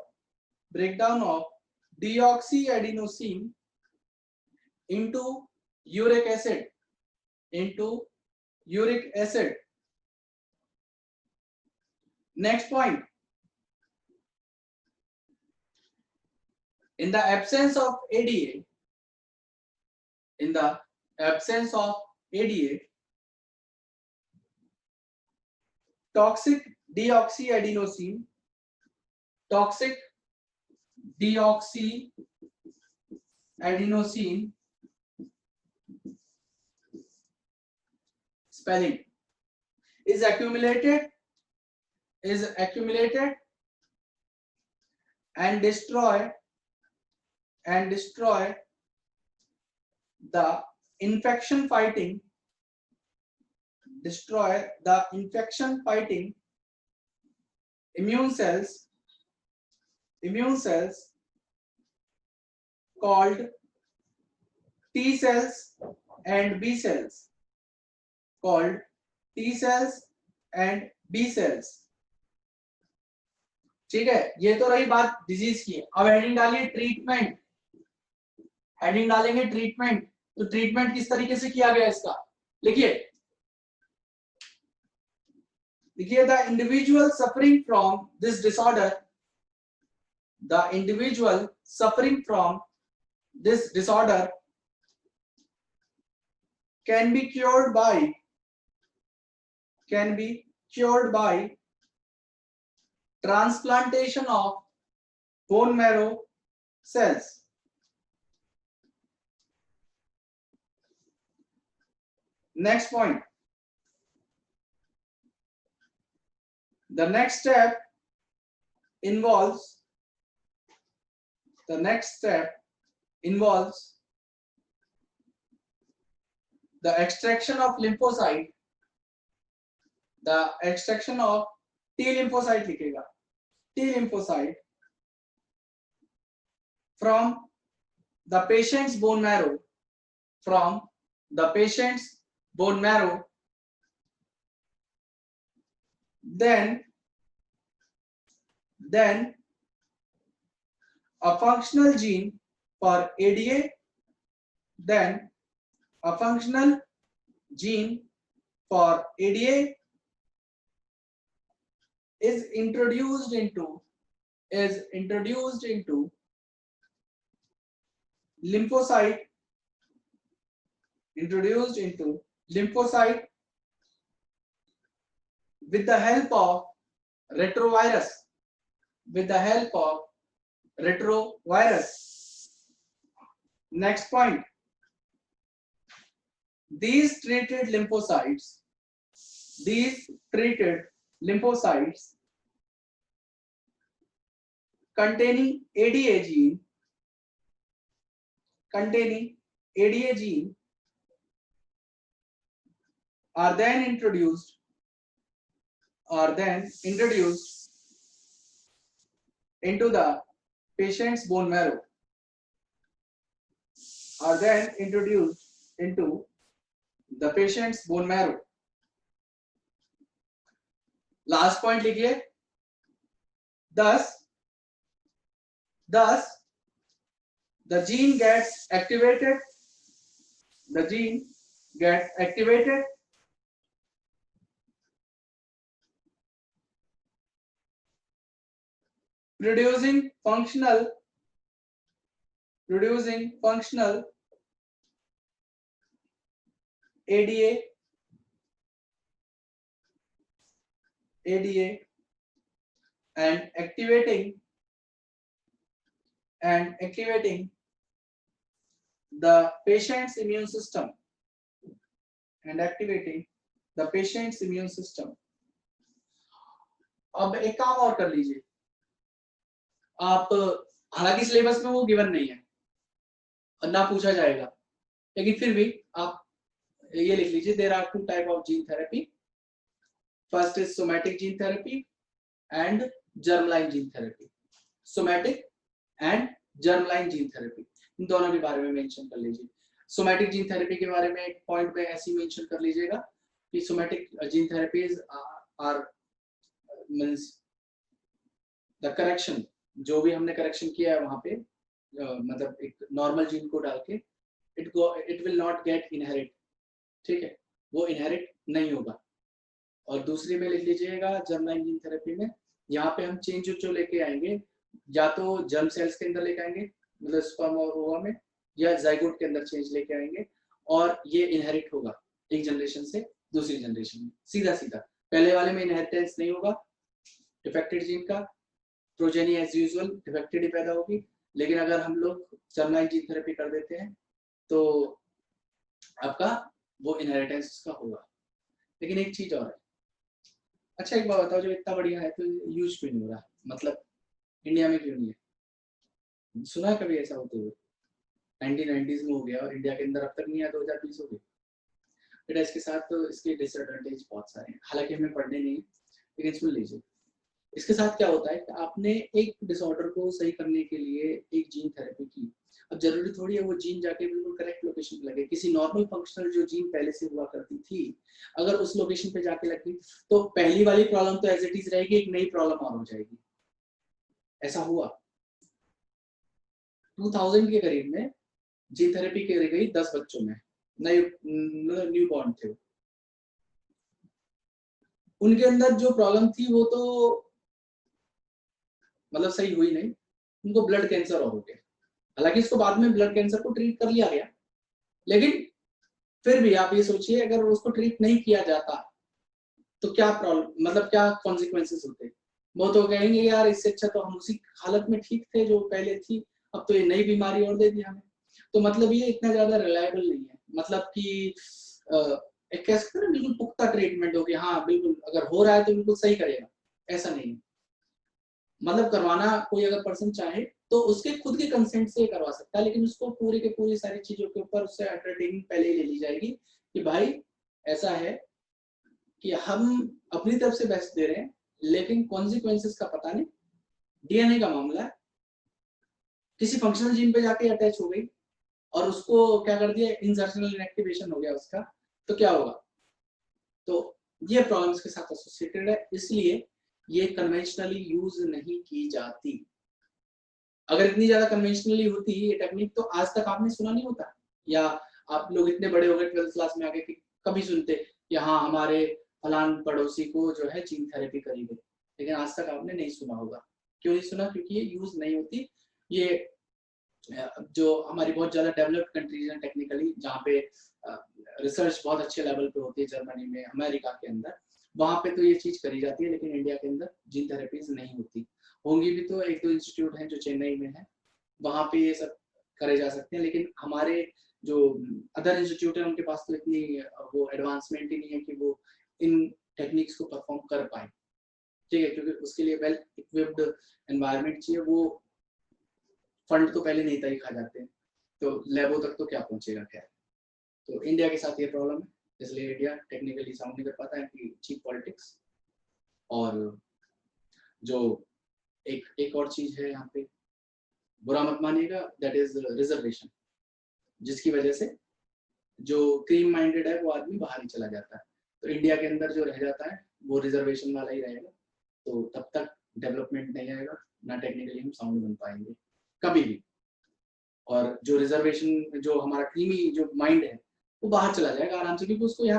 breakdown of deoxyadenosine into uric acid, Next point, in the absence of ADA, toxic deoxyadenosine spelling is accumulated and destroy the infection fighting immune cells called T cells and B cells, ठीक है। ये तो रही बात disease की। अब heading डालिए treatment, heading डालेंगे ट्रीटमेंट, तो ट्रीटमेंट किस तरीके से किया गया इसका लिखिए, the individual suffering from this disorder, can be cured by transplantation of bone marrow cells। Next point, the next step involves the extraction of lymphocyte, T lymphocyte लिखेगा, T lymphocyte from the patient's bone marrow, then a functional gene for ADA, is introduced into lymphocyte with the help of retrovirus. Next point, these treated lymphocytes containing ADA gene are then introduced into the patient's bone marrow. Last point लिखिए, thus the gene gets activated producing functional ADA and activating the patient's immune system. अब एक काम और कर लीजिए आप, हालांकि syllabus में वो गिवन नहीं है और ना पूछा जाएगा, लेकिन फिर भी आप ये लिख लीजिए, there are two type of gene therapy, first is somatic gene therapy and germline gene therapy. Somatic and germline gene therapy, इन दोनों के बारे में मेंशन कर लीजिए। सोमैटिक जीन थेरेपी के बारे में एक पॉइंट पे ऐसे ही मेंशन कर लीजिएगा कि somatic gene therapies are means the correction, जो भी हमने करेक्शन किया है वहां पे मतलब एक नॉर्मल जीन को डाल के it will not gate inherit, ठीक है, वो इनहेरिट नहीं होगा। और दूसरी में लिख लीजिएगा जर्मलाइन जीन थेरेपी में यहाँ पे हम चेंज जो लेके आएंगे, या तो जर्म सेल्स के अंदर लेके आएंगे मतलब स्पर्म और ओवा में, या जाइगोट के अंदर चेंज लेके आएंगे और ये इनहेरिट होगा एक जनरेशन से दूसरी जनरेशन में सीधा सीधा। पहले वाले में इनहेरिटेंस नहीं होगा डिफेक्टेड जीन का, प्रोजेनी एज यूजुअल डिफेक्टेड ही पैदा होगी, लेकिन अगर हम लोग जर्मलाइन जीन थेरेपी कर देते हैं तो आपका वो इनहेरिटेंस का होगा। लेकिन एक चीज और है, अच्छा एक बात बताओ, जो इतना बढ़िया है तो यूज क्यों नहीं हो रहा, मतलब इंडिया में क्यों नहीं है? सुना कभी ऐसा होते हुए? 1990s में हो गया और इंडिया के अंदर अब तक नहीं आया, 2020 हो गया बेटा। इसके साथ तो इसके डिसएडवांटेज बहुत सारे हैं, हालांकि हमें पढ़ने नहीं, लेकिन सुन लीजिए। इसके साथ क्या होता है कि आपने एक डिसऑर्डर को सही करने के लिए एक जीन थेरेपी की, अब जरूरी थोड़ी है वो जीन जाके बिल्कुल करेक्ट लोकेशन पे लगे। किसी नॉर्मल फंक्शनल जो जीन पहले से हुआ करती थी अगर उस लोकेशन पे जाके लगी तो पहली वाली प्रॉब्लम तो एज इट इज रहेगी, एक नई प्रॉब्लम और हो जाएगी। ऐसा हुआ 2000 के करीब में जीन थेरेपी की गई 10 बच्चों में, नए न्यू बॉर्न थे, उनके अंदर जो प्रॉब्लम थी वो तो मतलब सही हुई नहीं, उनको ब्लड कैंसर और हो गया। हालांकि इसको बाद में ब्लड कैंसर को ट्रीट कर लिया गया, लेकिन फिर भी आप ये सोचिए अगर उसको ट्रीट नहीं किया जाता तो क्या प्रॉब्लम, मतलब क्या कॉन्सिक्वेंसेस होते। वो तो कहेंगे यार इससे अच्छा तो हम उसी हालत में ठीक थे जो पहले थी, अब तो ये नई बीमारी और दे दी हमें। तो मतलब ये इतना ज्यादा रिलायबल नहीं है, मतलब कि एक कह सकते हैं बिल्कुल पुख्ता ट्रीटमेंट हो गया, हाँ बिल्कुल अगर हो रहा है तो बिल्कुल सही करेगा, ऐसा नहीं है। मतलब करवाना कोई अगर पर्सन चाहे तो उसके खुद के कंसेंट से करवा सकता है, लेकिन उसको पूरी के पूरी सारी चीजों के ऊपर उससे अंडरटेकिंग पहले ही ले ली जाएगी कि भाई ऐसा है कि हम अपनी तरफ से बेस्ट दे रहे हैं, लेकिन कॉन्सिक्वेंसेस का पता नहीं। डीएनए का मामला है, किसी फंक्शनल जीन पे जाके अटैच हो गई और उसको क्या कर दिया, इंसर्शनल इनएक्टिवेशन हो गया उसका, तो क्या होगा? तो ये प्रॉब्लम्स के साथ एसोसिएटेड है, इसलिए ये कन्वेंशनली यूज नहीं की जाती। अगर इतनी ज्यादा कन्वेंशनली होती ये टेक्निक तो आज तक आपने सुना नहीं होता, या आप लोग इतने बड़े हो गए 12th क्लास में आके कि कभी सुनते कि हाँ हमारे फलान पड़ोसी को जो है जीन थेरेपी करी गई, लेकिन आज तक आपने नहीं सुना होगा। क्यों नहीं सुना? क्योंकि ये यूज नहीं होती। ये जो हमारी बहुत ज़्यादा डेवलप्ड कंट्रीज हैं टेक्निकली, जहाँ पे रिसर्च बहुत अच्छे लेवल पे होती है, जर्मनी में, अमेरिका के अंदर, वहाँ पे तो ये चीज़ करी जाती है, लेकिन इंडिया के अंदर जीन थेरेपीज नहीं होती। होंगी भी तो एक दो इंस्टीट्यूट हैं जो चेन्नई में है, वहाँ पे ये सब करे जा सकते हैं, लेकिन हमारे जो अदर इंस्टीट्यूट है उनके पास तो इतनी वो एडवांसमेंट ही नहीं है कि वो इन टेक्निक्स को परफॉर्म कर पाए। ठीक है, क्योंकि उसके लिए वेल इक्विप्ड एनवायरनमेंट चाहिए, वो फंड तो पहले नहीं तय खा जाते हैं, तो लैबों तक तो क्या पहुंचेगा। खैर, तो इंडिया के साथ ये प्रॉब्लम है, इसलिए इंडिया टेक्निकली साउंड नहीं कर पाता है कि चीप पॉलिटिक्स। और जो एक और चीज है यहाँ पे, बुरा मत मानिएगा, दैट इज रिजर्वेशन, जिसकी वजह से जो क्रीम माइंडेड है वो आदमी बाहर ही चला जाता है। तो इंडिया के अंदर जो रह जाता है वो रिजर्वेशन वाला ही रहेगा, तो तब तक डेवलपमेंट नहीं आएगा, ना टेक्निकली हम साउंड बन पाएंगे कभी भी। और जो रिजर्वेशन, जो हमारा क्रीमी जो माइंड है, वो बाहर चला जाएगा आराम से, क्योंकि उसको यहाँ